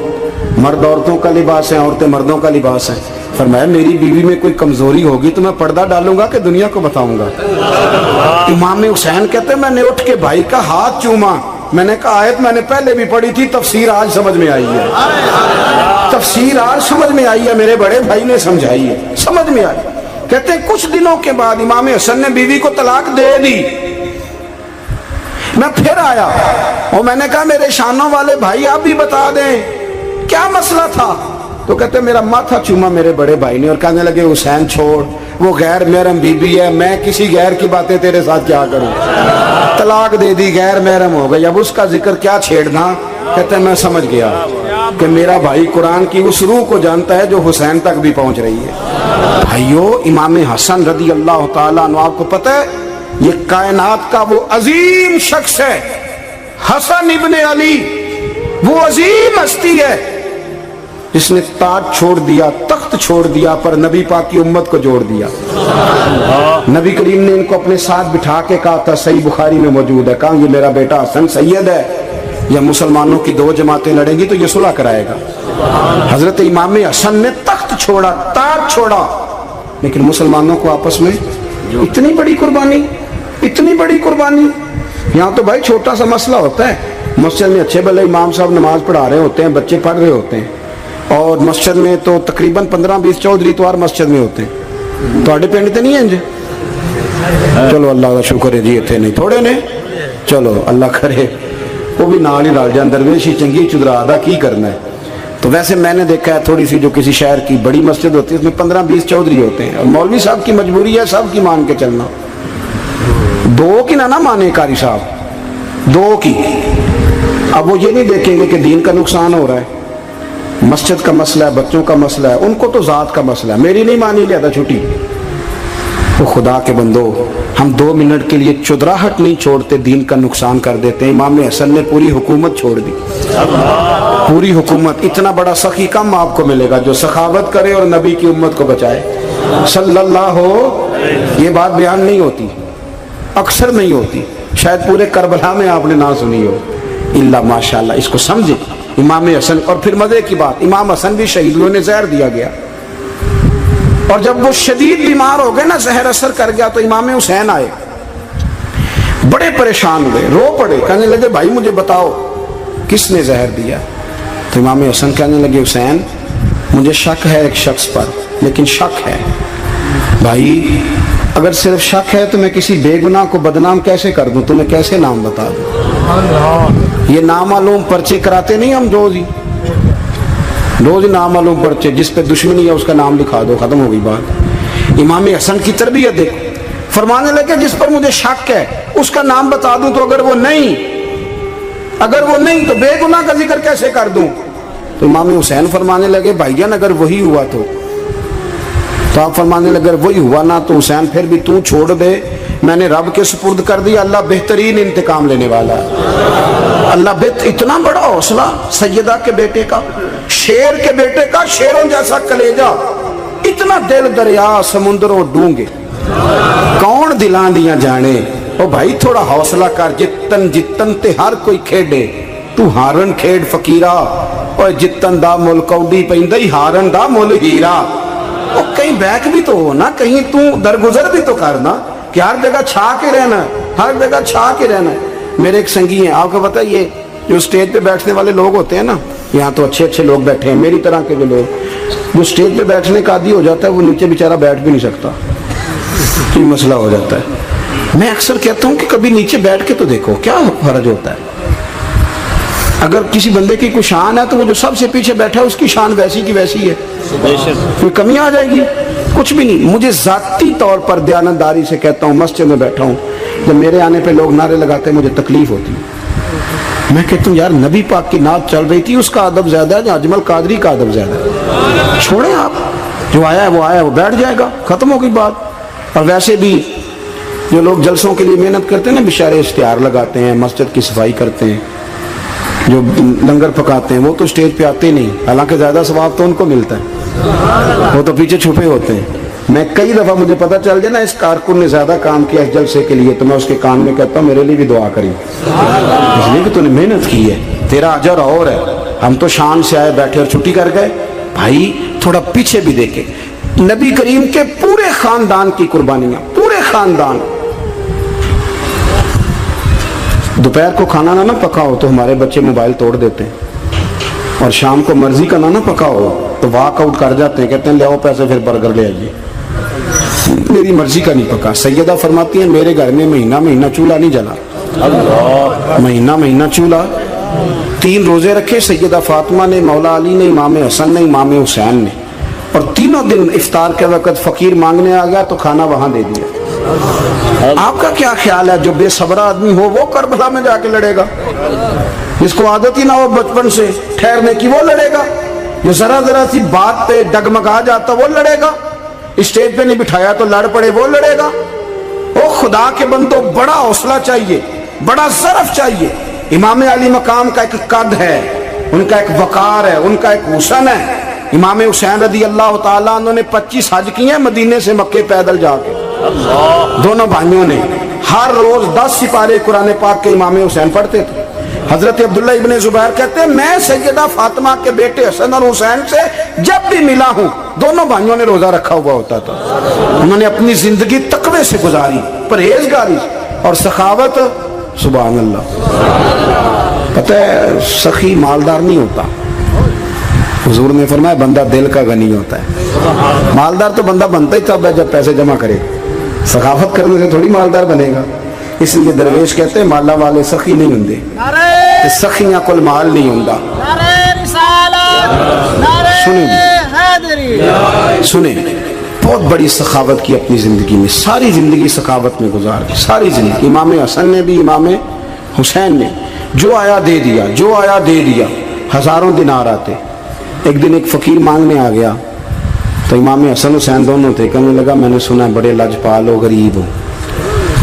مرد عورتوں کا لباس ہے, عورتیں مردوں کا لباس ہے. فرمایا میری بیوی میں کوئی کمزوری ہوگی تو میں پردہ ڈالوں گا کہ دنیا کو بتاؤں گا. امام حسین کہتے ہیں میں نے اٹھ کے بھائی کا ہاتھ چوما. میں نے کہا آیت میں نے پہلے بھی پڑھی تھی, تفسیر آج سمجھ میں آئی ہے, تفسیر آج سمجھ میں آئی ہے, میرے بڑے بھائی نے سمجھائی ہے, سمجھ میں آئی. کہتے ہیں کچھ دنوں کے بعد امام حسن نے بیوی کو طلاق دے دی. میں پھر آیا اور میں نے کہا میرے شانوں والے بھائی آپ بھی بتا دیں کیا مسئلہ تھا. تو کہتے میرا ماتھا چوما میرے بڑے بھائی نے, اور کہنے لگے حسین چھوڑ, وہ غیر محرم بیوی ہے, میں کسی غیر کی باتیں تیرے ساتھ کیا کروں. طلاق دے دی, غیر محرم ہو گئی, اب اس کا ذکر کیا چھیڑنا. کہتے ہیں میں سمجھ گیا کہ میرا بھائی قرآن کی اس روح کو جانتا ہے جو حسین تک بھی پہنچ رہی ہے. بھائیو امام حسن رضی اللہ تعالیٰ عنہ, آپ کو پتہ ہے یہ کائنات کا وہ عظیم شخص ہے, حسن ابن علی, وہ عظیم ہستی ہے. جس نے تاج چھوڑ دیا, تخت چھوڑ دیا, پر نبی پاک کی امت کو جوڑ دیا. نبی کریم نے ان کو اپنے ساتھ بٹھا کے کہا تھا, صحیح بخاری میں موجود ہے, کہا یہ میرا بیٹا حسن سید ہے, یا مسلمانوں کی دو جماعتیں لڑیں گی تو یہ صلح کرائے گا. حضرت امام حسن نے تخت چھوڑا, تاج چھوڑا, لیکن مسلمانوں کو آپس میں اتنی بڑی قربانی, اتنی بڑی قربانی. یہاں تو بھائی چھوٹا سا مسئلہ ہوتا ہے, مسجد میں اچھے بھلے امام صاحب نماز پڑھا رہے ہوتے ہیں, بچے پڑھ رہے ہوتے ہیں, اور مسجد میں تو تقریباً 15-20 چودھری توار مسجد میں ہوتے ہیں. تو پنڈ تو نہیں ہیں جی, چلو اللہ کا شکر ہے جی, اتنے نہیں تھوڑے نے, چلو اللہ کرے وہ بھی نال ہی رل جائیں, درویشی چنگی چدرا دا کی کرنا ہے. تو ویسے میں نے دیکھا ہے تھوڑی سی جو کسی شہر کی بڑی مسجد ہوتی ہے اس میں 15-20 چودھری ہوتے ہیں, اور مولوی صاحب کی مجبوری ہے سب کی مان کے چلنا, دو کی نہ مانے قاری صاحب, دو کی. اب وہ یہ نہیں دیکھیں گے کہ دین کا نقصان ہو رہا ہے, مسجد کا مسئلہ ہے, بچوں کا مسئلہ ہے, ان کو تو ذات کا مسئلہ ہے, میری نہیں مانی لیا تھا چھٹی. تو خدا کے بندو, ہم 2 منٹ کے لیے چدراہٹ نہیں چھوڑتے, دین کا نقصان کر دیتے ہیں. امام حسن نے پوری حکومت چھوڑ دی, پوری حکومت. اتنا بڑا سخی کم آپ کو ملے گا جو سخاوت کرے اور نبی کی امت کو بچائے صلی اللہ ہو. یہ بات بیان نہیں ہوتی, اکثر نہیں ہوتی, شاید پورے کربلا میں آپ نے نہ سنی ہو, الا ماشاءاللہ. اس کو سمجھے امام حسن. اور پھر مزے کی بات, امام حسن بھی شہید ہوئے, انہیں زہر دیا گیا, اور جب وہ شدید بیمار ہو گئے نا, زہر اثر کر گیا, تو امام حسین آئے, بڑے پریشان ہوئے, رو پڑے, کہنے لگے بھائی مجھے بتاؤ کس نے زہر دیا. تو امام حسن کہنے لگے حسین مجھے شک ہے ایک شخص پر, لیکن شک ہے بھائی, اگر صرف شک ہے تو میں کسی بے گناہ کو بدنام کیسے کر دوں, تمہیں کیسے نام بتا دوں. یہ نامعلوم پرچے کراتے نہیں ہم روز ہی, روز نامعلوم پرچے, جس پہ دشمنی ہے اس کا نام لکھا دو, ختم ہو گئی بات. امام حسن کی تربیت دیکھو, فرمانے لگے جس پر مجھے شک ہے اس کا نام بتا دوں, تو اگر وہ نہیں تو بے گناہ کا ذکر کیسے کر دوں. تو امام حسین فرمانے لگے بھائی جان اگر وہی ہوا تو آپ فرمانے لگے اگر وہی ہوا نا تو حسین پھر بھی تو چھوڑ دے, میں نے رب کے سپرد کر دیا, اللہ بہترین انتقام لینے والا ہے. اللہ اتنا بڑا حوصلہ سیدہ کے بیٹے کا, شیر کے بیٹے کا, شیروں جیسا کلیجہ, اتنا دل دریا سمندروں ڈونگے, کون دلان دیا جانے. او بھائی تھوڑا حوصلہ کر, جتن تے ہر کوئی کھیڈے, تو ہارن کھیڈ فقیرہ, اور جتن دا مل کوڈی پیندی, ہارن دا مل ہیرا. اور کہیں بیک بھی تو ہو نا, کہیں تو درگزر بھی تو کرنا, کہ ہر جگہ چھا کے رہنا ہے, ہر جگہ چھا کے رہنا ہے. میرے ایک سنگی ہیں, آپ کو پتہ ہے یہ جو سٹیج پہ بیٹھنے والے لوگ ہوتے ہیں نا, یہاں تو اچھے اچھے لوگ بیٹھے ہیں, میری طرح کے جو لوگ, جو سٹیج پہ بیٹھنے کا عادی ہو جاتا ہے وہ نیچے بیچارہ بیٹھ بھی نہیں سکتا, یہ مسئلہ ہو جاتا ہے. میں اکثر کہتا ہوں کہ کبھی نیچے بیٹھ کے تو دیکھو کیا فرض ہوتا ہے. اگر کسی بندے کی کوئی شان ہے تو وہ جو سب سے پیچھے بیٹھا ہے اس کی شان ویسی کی ویسی ہے, کوئی کمی آ جائے گی؟ کچھ بھی نہیں. مجھے ذاتی طور پر دیانتداری سے کہتا ہوں, مسجد میں بیٹھا ہوں, جب میرے آنے پہ لوگ نعرے لگاتے ہیں مجھے تکلیف ہوتی ہے. میں کہتا ہوں یار نبی پاک کی نعت چل رہی تھی, اس کا ادب زیادہ ہے یا اجمل قادری کا ادب زیادہ ہے؟ چھوڑیں آپ, جو آیا ہے وہ بیٹھ جائے گا, ختم ہو گئی بات. اور ویسے بھی جو لوگ جلسوں کے لیے محنت کرتے ہیں نا, بیچارے اشتہار لگاتے ہیں, مسجد کی صفائی کرتے ہیں, جو لنگر پکاتے ہیں, وہ تو اسٹیج پہ آتے نہیں, حالانکہ زیادہ ثواب تو ان کو ملتا ہے, وہ تو پیچھے چھپے ہوتے ہیں. میں کئی دفعہ مجھے پتہ چل جائے نا اس کارکن نے زیادہ کام کیا اس جلسے کے لیے, تو میں اس کے کان میں کہتا ہوں میرے لیے بھی دعا کری, اس لیے کہ تو نے محنت کی ہے, تیرا اجر اور ہے. ہم تو شان سے آئے, بیٹھے اور چھٹی کر گئے. بھائی تھوڑا پیچھے بھی دیکھیں, نبی کریم کے پورے خاندان کی قربانیاں, پورے خاندان. دوپہر کو کھانا نہ پکاؤ تو ہمارے بچے موبائل توڑ دیتے ہیں, اور شام کو مرضی کا نہ پکاؤ تو واک آؤٹ کر جاتے ہیں, کہتے ہیں لے آؤ پیسے پھر برگر لے آئیے, میری مرضی کا نہیں پکا. سیدہ فرماتی ہیں میرے گھر میں مہینہ چولہا نہیں جلا, مہینہ چولہا. 3 روزے رکھے سیدہ فاطمہ نے, مولا علی نے, امام حسن نے, امام حسین نے, اور تینوں دن افطار کے وقت فقیر مانگنے آ گیا تو کھانا وہاں دے دیا. آپ کا کیا خیال ہے جو بے صبر آدمی ہو وہ کربلا میں جا کے لڑے گا, جس کو عادت ہی نہ ہو بچپن سے ٹھہرنے کی وہ لڑے گا, جو ذرا سی بات پہ ڈگمگا جاتا وہ لڑے گا, اسٹیج پہ نہیں بٹھایا تو لڑ پڑے وہ لڑے گا. او خدا کے بندو, بڑا حوصلہ چاہیے, بڑا ظرف چاہیے. امام علی مقام کا ایک قد ہے, ان کا ایک وقار ہے, ان کا ایک حسن ہے, امام حسین رضی اللہ تعالیٰ عنہ نے 25 حج کیے ہیں مدینے سے مکے پیدل جا کے، دونوں بھائیوں نے ہر روز 10 سپارے قرآن پاک کے امام حسین پڑھتے تھے۔ حضرت عبداللہ ابن زبیر کہتے ہیں میں سیدہ فاطمہ کے بیٹے حسن اور حسین سے جب بھی ملا ہوں دونوں بھائیوں نے روزہ رکھا ہوا ہوتا تھا۔ انہوں نے اپنی زندگی تقوی سے گزاری، پرہیزگاری اور سخاوت۔ سبحان اللہ۔ پتہ ہے سخی مالدار نہیں ہوتا، حضور نے فرمایا بندہ دل کا غنی ہوتا ہے۔ مالدار تو بندہ بنتا ہی تب ہے جب پیسے جمع کرے، سخاوت کرنے سے تھوڑی مالدار بنے گا۔ اس لیے درویش کہتے ہیں مالا والے سخی نہیں ہوں، سخیاں کل مال نہیں ہوں۔ سنیں بہت بڑی سخاوت کی اپنی زندگی میں، ساری زندگی سخاوت میں گزار دی، ساری زندگی۔ امام حسن نے بھی، امام حسین نے جو آیا دے دیا، جو آیا دے دیا۔ ہزاروں دینار آتے، ایک دن ایک فقیر مانگنے آ گیا تو امام حسن حسین دونوں تھے، کہنے لگا میں نے سنا بڑے لاجپال ہو، غریب ہو،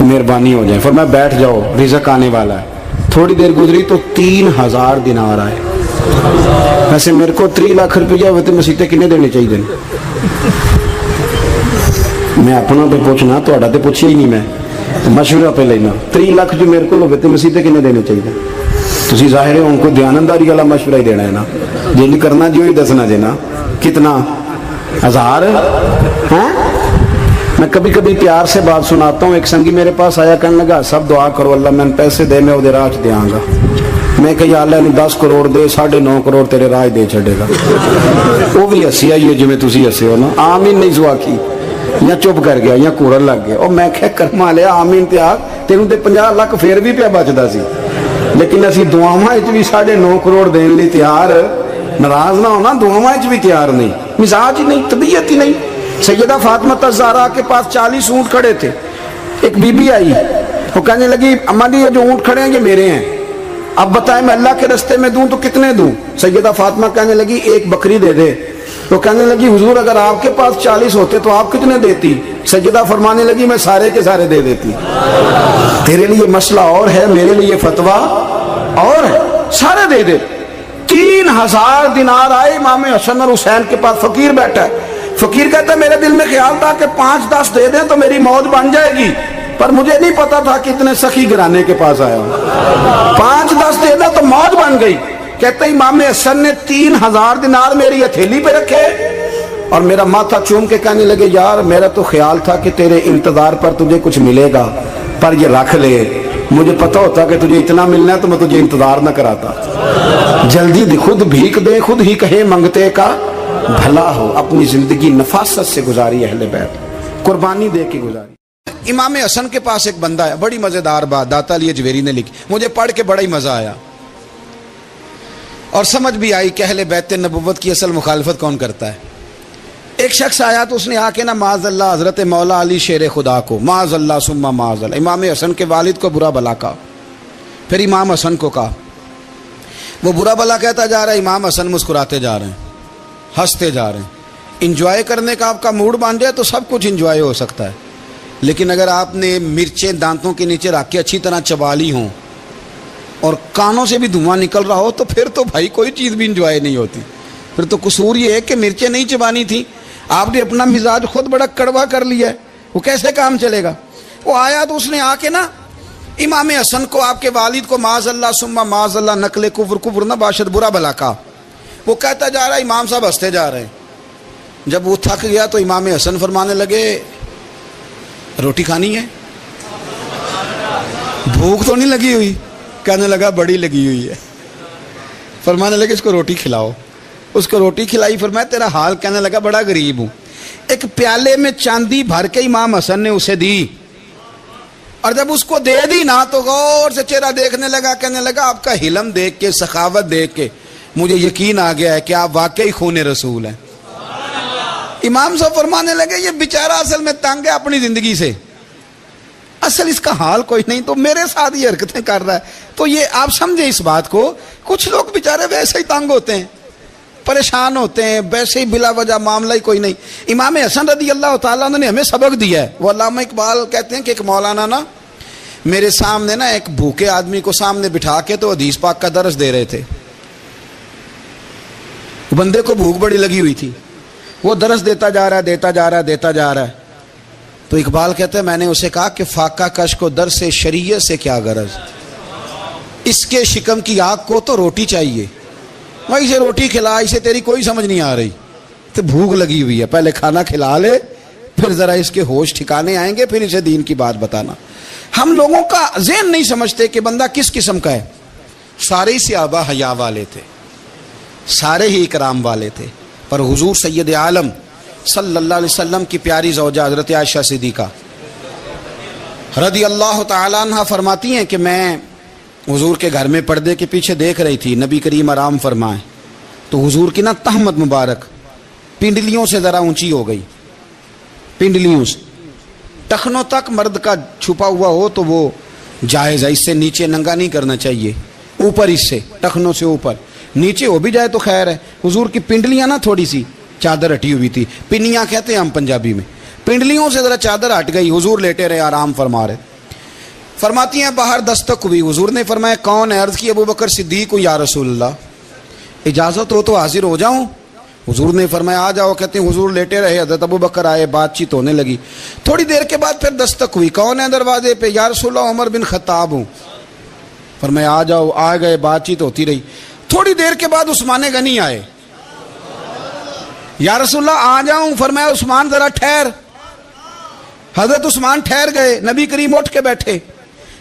مہربانی ہو جائے۔ فرمایا بیٹھ جاؤ رزق آنے والا ہے۔ تھوڑی دیر گزری تو 3000 دینار آئے۔ ویسے میرے کو 3 لاکھ روپیہ ہوتے مسیطے کنے دینے چاہیے؟ میں اپنا پہ پوچھنا تو پوچھیا ہی نہیں، میں مشورہ پہ لینا۔ 3 لاکھ جو میرے کو ہوتے مسیطے کنے دینے چاہیے؟ تسی ظاہر ہے ان کو دیانتداری والا مشورہ ہی دینا ہے نا، جن کرنا جو ہی دسنا دینا۔ کتنا 1000 ہے؟ میں کبھی کبھی پیار سے بات سناتا ہوں۔ ایک سنگی میرے پاس آیا، کہنے لگا سب دعا کرو اللہ میں پیسے دے میں وہ راہ دیاں گا۔ میں کہ یا اللہ نے 10 کروڑ دے، 9.5 کروڑ تیرے راہ دے چھڑے گا۔ وہ بھی ہسی آئی ہے جو میں تسی ہسے ہو نا، آمین نہیں زوا کی، یا چپ کر گیا یا کورن لگ گیا۔ اور میں کہ کرما لیا آمین تے آگ تینوں تے 50 لاکھ پھر بھی پیا بچدا سی، لیکن اسی دعاواں وچ بھی 9.5 کروڑ دین لئی تیار، ناراض نہ ہونا، دعاواں وچ بھی تیار نہیں، مزاج ہی نہیں، طبیعت ہی نہیں۔ سیدہ فاطمہ الزہرا کے پاس 40 اونٹ کھڑے تھے۔ ایک بی بی آئی، وہ کہنے لگی اماں جی یہ جو اونٹ کھڑے ہیں یہ میرے ہیں، اب بتائیں میں اللہ کے رستے میں دوں تو کتنے دوں؟ سیدہ فاطمہ کہنے لگی 1 بکری دے دے۔ وہ کہنے لگی حضور اگر آپ کے پاس 40 ہوتے تو آپ کتنے دیتی؟ سیدہ فرمانے لگی میں سارے کے سارے دے دیتی۔ تیرے لیے مسئلہ اور ہے، میرے لیے فتویٰ اور ہے، سارے دے دے۔ 3000 دینار آئے امام حسن اور حسین کے پاس۔ فقیر بیٹھا ہے، فقیر کہتا ہے میرے دل میں خیال تھا کہ 5-10 دے دیں تو میری موت بن جائے گی، پر مجھے نہیں پتا تھا کہ اتنے سخی گھرانے کے پاس آیا ہوں۔ 5-10 دے دیں تو موت بن گئی۔ کہتے ہیں امام حسن نے 3000 دینار میری ہتھیلی پہ رکھے اور میرا ماتھا چوم کے کہنے لگے یار میرا تو خیال تھا کہ تیرے انتظار پر تجھے کچھ ملے گا، پر یہ رکھ لے، مجھے پتا ہوتا کہ تجھے اتنا ملنا ہے تو میں تجھے انتظار نہ کراتا۔ جلدی خود بھیک دے، خود ہی کہے منگتے کا بھلا ہو۔ اپنی زندگی نفاست سے گزاری اہل بیت، قربانی دے کے گزاری۔ امام حسن کے پاس ایک بندہ ہے، بڑی مزیدار بات داتا علی اجویری نے لکھی، مجھے پڑھ کے بڑا ہی مزہ آیا اور سمجھ بھی آئی کہ اہل بیت نبوت کی اصل مخالفت کون کرتا ہے۔ ایک شخص آیا تو اس نے آ کے نا معاذ اللہ حضرت مولا علی شیر خدا کو، معاذ اللہ ثم معاذ اللہ، امام حسن کے والد کو برا بلا کہا، پھر امام حسن کو کہا، وہ برا بلا کہتا جا رہا ہے، امام حسن مسکراتے جا رہے ہیں، ہنستے جا رہے ہیں۔ انجوائے کرنے کا آپ کا موڈ بن جائے تو سب کچھ انجوائے ہو سکتا ہے، لیکن اگر آپ نے مرچیں دانتوں کے نیچے رکھ کے اچھی طرح چبا لی ہوں اور کانوں سے بھی دھواں نکل رہا ہو تو پھر تو بھائی کوئی چیز بھی انجوائے نہیں ہوتی۔ پھر تو قصور یہ ہے کہ مرچیں نہیں چبانی تھی، آپ نے اپنا مزاج خود بڑا کڑوا کر لیا ہے، وہ کیسے کام چلے گا؟ وہ آیا تو اس نے آ کے نا امام حسن کو، آپ کے والد کو معاذ اللہ ثم معاذ اللہ نقل کفر نہ باشد برا بلا کہا۔ وہ کہتا جا رہا ہے، امام صاحب ہنستے جا رہے ہیں۔ جب وہ تھک گیا تو امام حسن فرمانے لگے روٹی کھانی ہے؟ بھوک تو نہیں لگی ہوئی؟ کہنے لگا بڑی لگی ہوئی ہے۔ فرمانے لگے اس کو روٹی کھلاؤ۔ اس کو روٹی کھلائی، فرمایا تیرا حال؟ کہنے لگا بڑا غریب ہوں۔ ایک پیالے میں چاندی بھر کے امام حسن نے اسے دی، اور جب اس کو دے دی نا تو غور سے چہرہ دیکھنے لگا، کہنے لگا آپ کا حلم دیکھ کے، سخاوت دیکھ کے مجھے یقین آ گیا ہے کہ آپ واقعی خون رسول ہیں۔ امام صاحب فرمانے لگے یہ بیچارہ اصل میں تنگ ہے اپنی زندگی سے، اصل اس کا حال کوئی نہیں، تو میرے ساتھ یہ حرکتیں کر رہا ہے۔ تو یہ آپ سمجھیں اس بات کو، کچھ لوگ بیچارے ویسے ہی تنگ ہوتے ہیں، پریشان ہوتے ہیں، ویسے ہی بلا وجہ معاملہ ہی کوئی نہیں۔ امام حسن رضی اللہ تعالیٰ عنہ نے ہمیں سبق دیا ہے۔ وہ علامہ اقبال کہتے ہیں کہ ایک مولانا نا میرے سامنے نا ایک بھوکے آدمی کو سامنے بٹھا کے تو حدیث پاک کا درس دے رہے تھے۔ بندے کو بھوک بڑی لگی ہوئی تھی، وہ درس دیتا جا رہا ہے. تو اقبال کہتے ہیں میں نے اسے کہا کہ فاقہ کش کو در سے شریعت سے کیا غرض، اس کے شکم کی آگ کو تو روٹی چاہیے، بھائی اسے روٹی کھلا، اسے تیری کوئی سمجھ نہیں آ رہی، تو بھوک لگی ہوئی ہے، پہلے کھانا کھلا لے، پھر ذرا اس کے ہوش ٹھکانے آئیں گے، پھر اسے دین کی بات بتانا. ہم لوگوں کا ذہن نہیں سمجھتے کہ بندہ کس قسم کا ہے. سارے ہی صحابہ حیا والے تھے، سارے ہی اکرام والے تھے، پر حضور سید عالم صلی اللہ علیہ وسلم کی پیاری زوجہ حضرت عائشہ صدیقہ رضی اللہ تعالی عنہ فرماتی ہیں کہ میں حضور کے گھر میں پردے کے پیچھے دیکھ رہی تھی، نبی کریم آرام فرمائیں، تو حضور کی نا تہمت مبارک پنڈلیوں سے ذرا اونچی ہو گئی، پنڈلیوں سے ٹخنوں تک مرد کا چھپا ہوا ہو تو وہ جائز ہے، اس سے نیچے ننگا نہیں کرنا چاہیے، اوپر اس سے ٹخنوں سے اوپر، نیچے ہو بھی جائے تو خیر ہے. حضور کی پنڈلیاں نا تھوڑی سی چادر ہٹی ہوئی تھی، پنیاں کہتے ہیں ہم پنجابی میں، پنڈلیوں سے ذرا چادر ہٹ گئی، حضور لیٹے رہے آرام فرما رہے. فرماتی ہیں باہر دستک ہوئی، حضور نے فرمایا کون ہے؟ عرض کی ابو بکر صدیق یا رسول اللہ، اجازت ہو تو حاضر ہو جاؤں؟ حضور نے فرمایا آ جاؤ. کہتے ہیں حضور لیٹے رہے، حضرت ابو بکر آئے، بات چیت ہونے لگی. تھوڑی دیر کے بعد پھر دستک ہوئی، کون ہے دروازے پہ؟ یا رسول اللہ عمر بن خطاب ہوں. فرمایا آ جاؤ، آ گئے، بات چیت ہوتی رہی. تھوڑی دیر کے بعد عثمان غنی آئے، یا رسول اللہ آ جاؤں؟ فرمایا عثمان ذرا ٹھہر. حضرت عثمان ٹھہر گئے، نبی کریم اٹھ کے بیٹھے،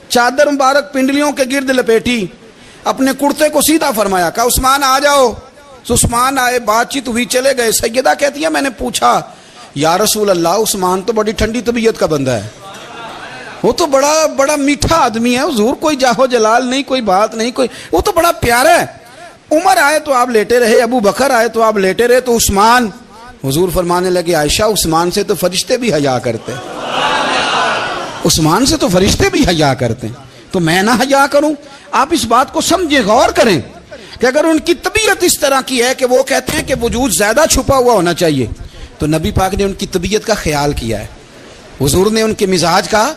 چادر مبارک پنڈلیوں کے گرد لپیٹی، اپنے کرتے کو سیدھا فرمایا، کہا عثمان آ جاؤ. تو عثمان آئے، بات چیت ہوئی، چلے گئے. سیدہ کہتی ہے میں نے پوچھا یا رسول اللہ عثمان تو بڑی ٹھنڈی طبیعت کا بندہ ہے، وہ تو بڑا میٹھا آدمی ہے حضور، کوئی جاہو جلال نہیں، کوئی بات نہیں، کوئی، وہ تو بڑا پیارا ہے. عمر آئے تو آپ لیٹے رہے، ابو بکر آئے تو آپ لیٹے رہے، تو عثمان؟ حضور فرمانے لگے عائشہ عثمان سے تو فرشتے بھی حیا کرتے، عثمان سے تو فرشتے بھی حیا کرتے ہیں، تو میں نہ حیا کروں؟ آپ اس بات کو سمجھیں، غور کریں کہ اگر ان کی طبیعت اس طرح کی ہے کہ وہ کہتے ہیں کہ وجود زیادہ چھپا ہوا ہونا چاہیے، تو نبی پاک نے ان کی طبیعت کا خیال کیا ہے، حضور نے ان کے مزاج کا.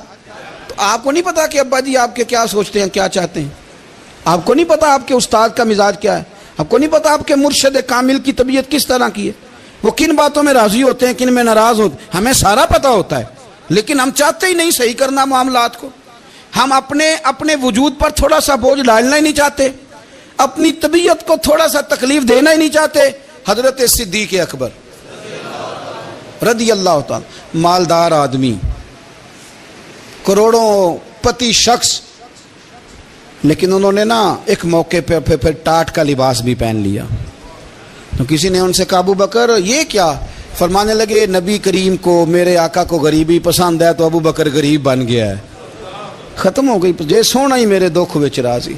تو آپ کو نہیں پتا کہ ابا جی آپ کے کیا سوچتے ہیں، کیا چاہتے ہیں؟ آپ کو نہیں پتا آپ کے استاد کا مزاج کیا ہے؟ آپ کو نہیں پتا آپ کے مرشد کامل کی طبیعت کس طرح کی ہے؟ وہ کن باتوں میں راضی ہوتے ہیں، کن میں ناراض ہوتے ہیں؟ ہمیں سارا پتا ہوتا ہے، لیکن ہم چاہتے ہی نہیں صحیح کرنا معاملات کو. ہم اپنے وجود پر تھوڑا سا بوجھ ڈالنا ہی نہیں چاہتے، اپنی طبیعت کو تھوڑا سا تکلیف دینا ہی نہیں چاہتے. حضرت صدیق اکبر رضی اللہ تعالی، مالدار آدمی، کروڑوں پتی شخص، لیکن انہوں نے نا ایک موقع پہ پھر ٹاٹ کا لباس بھی پہن لیا. تو کسی نے ان سے کہا ابو بکر یہ کیا؟ فرمانے لگے نبی کریم کو، میرے آقا کو غریبی پسند ہے، تو ابو بکر غریب بن گیا ہے. ختم ہو گئی، جے سونا ہی میرے دکھ وچ راضی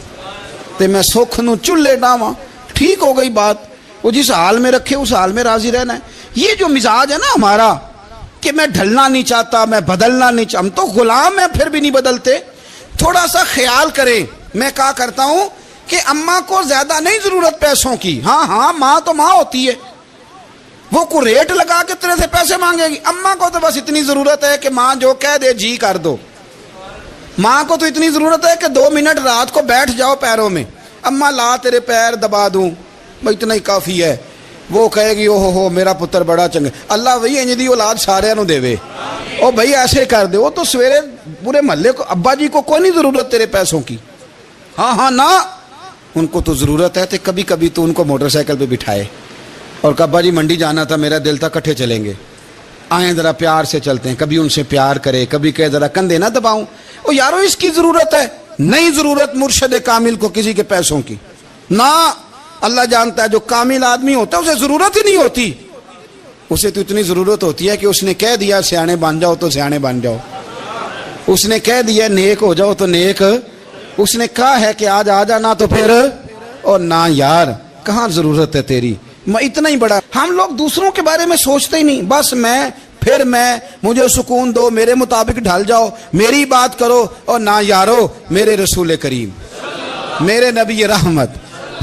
تے میں سکھ نو چلے ڈاواں. ٹھیک ہو گئی بات، وہ جس حال میں رکھے اس حال میں راضی رہنا ہے. یہ جو مزاج ہے نا ہمارا کہ میں ڈھلنا نہیں چاہتا، میں بدلنا نہیں چاہتا، ہم تو غلام ہیں پھر بھی نہیں بدلتے. تھوڑا سا خیال کریں. میں کہا کرتا ہوں کہ اماں کو زیادہ نہیں ضرورت پیسوں کی، ہاں ماں تو ماں ہوتی ہے، وہ کو ریٹ لگا کے تیرے سے پیسے مانگے گی. اماں کو تو بس اتنی ضرورت ہے کہ ماں جو کہہ دے جی کر دو. ماں کو تو اتنی ضرورت ہے کہ 2 منٹ رات کو بیٹھ جاؤ پیروں میں، اماں لا تیرے پیر دبا دوں، بھائی اتنا ہی کافی ہے. وہ کہے گی او ہو میرا پتر بڑا چنگا، اللہ وہی انج دی اولاد سارے نو دے وے، او بھائی ایسے کر دے. وہ تو سویرے پورے محلے کو، ابا جی کو کوئی نہیں ضرورت تیرے پیسوں کی، ہاں نا، ان کو تو ضرورت ہے. تو کبھی کبھی تو ان کو موٹر سائیکل پہ بٹھائے اور ابا جی منڈی جانا تھا، میرا دل تھا کٹھے چلیں گے، آئیں ذرا پیار سے چلتے ہیں. کبھی ان سے پیار کرے، کبھی کہے ذرا کندھے نہ دباؤں. او یارو اس کی ضرورت ہے، نہیں ضرورت مرشد کامل کو کسی کے پیسوں کی. نہ، اللہ جانتا ہے جو کامل آدمی ہوتا ہے اسے ضرورت ہی نہیں ہوتی. اسے تو اتنی ضرورت ہوتی ہے کہ اس نے کہہ دیا سیانے بن جاؤ تو سیانے بن جاؤ، اس نے کہہ دیا نیک ہو جاؤ تو نیک، اس نے کہا ہے کہ آج آ جانا تو پھر، اور نہ یار کہاں ضرورت ہے تیری، میں اتنا ہی بڑا. ہم لوگ دوسروں کے بارے میں سوچتے ہی نہیں، بس میں مجھے سکون دو، میرے مطابق ڈھل جاؤ، میری بات کرو. اور نہ یارو، میرے رسول کریم، میرے نبی رحمت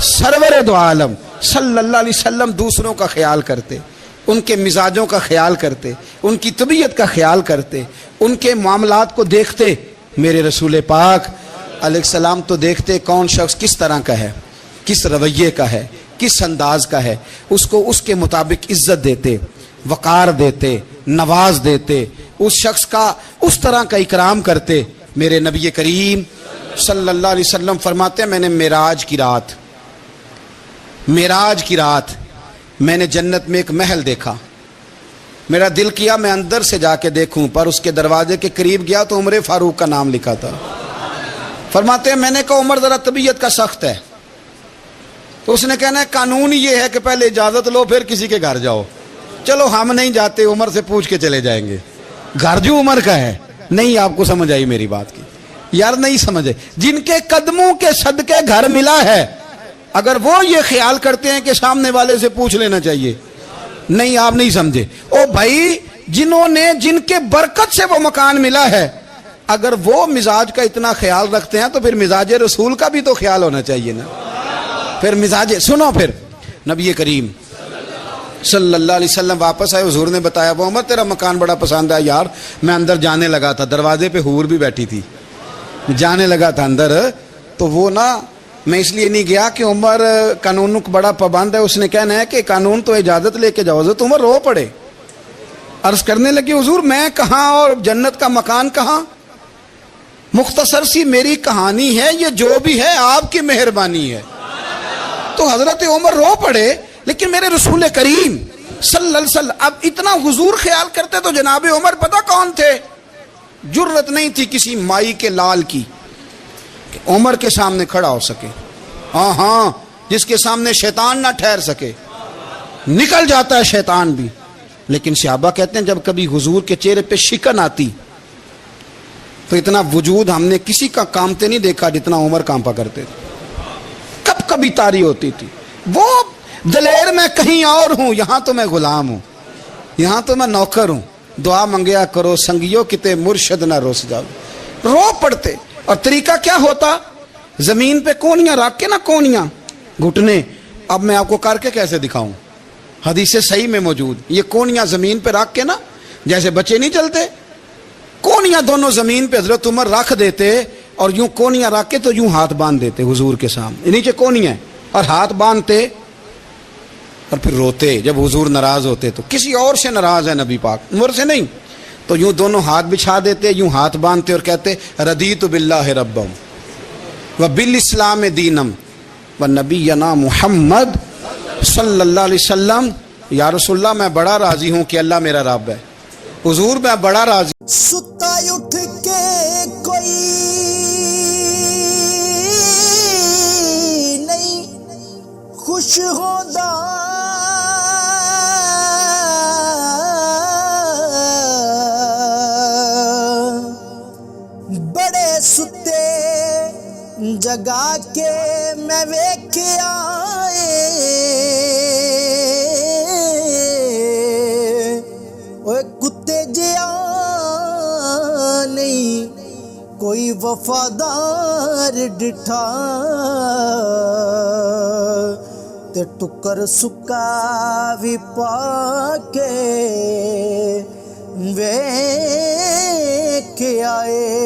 سرور دو عالم صلی اللہ علیہ وسلم دوسروں کا خیال کرتے، ان کے مزاجوں کا خیال کرتے، ان کی طبیعت کا خیال کرتے، ان کے معاملات کو دیکھتے. میرے رسول پاک علیہ السلام تو دیکھتے کون شخص کس طرح کا ہے، کس رویے کا ہے، کس انداز کا ہے، اس کو اس کے مطابق عزت دیتے، وقار دیتے، نواز دیتے، اس شخص کا اس طرح کا اکرام کرتے۔ میرے نبی کریم صلی اللہ علیہ وسلم فرماتے ہیں میں نے معراج کی رات میں نے جنت میں ایک محل دیکھا، میرا دل کیا میں اندر سے جا کے دیکھوں، پر اس کے دروازے کے قریب گیا تو عمر فاروق کا نام لکھا تھا۔ فرماتے ہیں میں نے کہا عمر ذرا طبیعت کا سخت ہے، تو اس نے کہنا ہے قانون یہ ہے کہ پہلے اجازت لو پھر کسی کے گھر جاؤ۔ چلو ہم نہیں جاتے، عمر سے پوچھ کے چلے جائیں گے، گھر جو عمر کا ہے۔ نہیں آپ کو سمجھ آئی میری بات کی؟ یار نہیں سمجھے، جن کے قدموں کے صدقے گھر ملا ہے، اگر وہ یہ خیال کرتے ہیں کہ سامنے والے سے پوچھ لینا چاہیے، نہیں آپ نہیں سمجھے۔ او بھائی جن کے برکت سے وہ مکان ملا ہے، اگر وہ مزاج کا اتنا خیال رکھتے ہیں تو پھر مزاج رسول کا بھی تو خیال ہونا چاہیے نا۔ پھر مزاج سنو، پھر نبی کریم صلی اللہ علیہ وسلم واپس آئے، حضور نے بتایا وہ عمر تیرا مکان بڑا پسند ہے یار، میں اندر جانے لگا تھا، دروازے پہ حور بھی بیٹھی تھی، جانے لگا تھا اندر، تو وہ نا میں اس لیے نہیں گیا کہ عمر قانون کو بڑا پابند ہے، اس نے کہنا ہے کہ قانون تو اجازت لے کے جاؤ، تو عمر رو پڑے، عرض کرنے لگے حضور میں کہاں اور جنت کا مکان کہاں، مختصر سی میری کہانی ہے، یہ جو بھی ہے آپ کی مہربانی ہے۔ تو حضرت عمر رو پڑے، لیکن میرے رسول کریم صلی اللہ علیہ وسلم اب اتنا حضور خیال کرتے تو جناب عمر پتہ کون تھے؟ جرت نہیں تھی کسی مائی کے لال کی کہ عمر کے سامنے کھڑا ہو سکے، ہاں جس کے سامنے شیطان نہ ٹھہر سکے، نکل جاتا ہے شیطان بھی، لیکن صحابہ کہتے ہیں جب کبھی حضور کے چہرے پہ شکن آتی تو اتنا وجود ہم نے کسی کا کامتے نہیں دیکھا جتنا عمر کانپا کرتے تھے، کب کبھی تاری ہوتی تھی، وہ دلیر میں کہیں اور ہوں، یہاں تو میں غلام ہوں، یہاں تو میں نوکر ہوں، دعا منگیا کرو سنگیو کتے مرشد نہ روس جاؤ، رو پڑتے۔ اور طریقہ کیا ہوتا؟ زمین پہ کونیاں رکھ کے نا، کونیاں گھٹنے، اب میں آپ کو کر کے کیسے دکھاؤں، حدیث صحیح میں موجود، یہ کونیاں زمین پہ رکھ کے نا، جیسے بچے نہیں چلتے، کونیاں دونوں زمین پہ حضرت عمر رکھ دیتے اور یوں کونیاں رکھ کے تو یوں ہاتھ باندھ دیتے حضور کے سامنے، نیچے کونیاں اور ہاتھ باندھتے اور پھر روتے جب حضور ناراض ہوتے تو، کسی اور سے ناراض ہے نبی پاک، عمر سے نہیں، تو یوں دونوں ہاتھ بچھا دیتے، یوں ہاتھ باندھتے اور کہتے رضیت باللہ ربم وبالاسلام دینم ونبینا محمد صلی اللہ علیہ وسلم، یا رسول اللہ میں بڑا راضی ہوں کہ اللہ میرا رب ہے، حضور میں بڑا راضی۔ ستا اٹھ کے کوئی نہیں خوش ہوندا، بڑے ستے جگا کے میں ویکھیا اوے کتے جیا نہیں کوئی وفادار ڈٹھا، تے ٹکر سکا بھی پا کے ویکھ آئے۔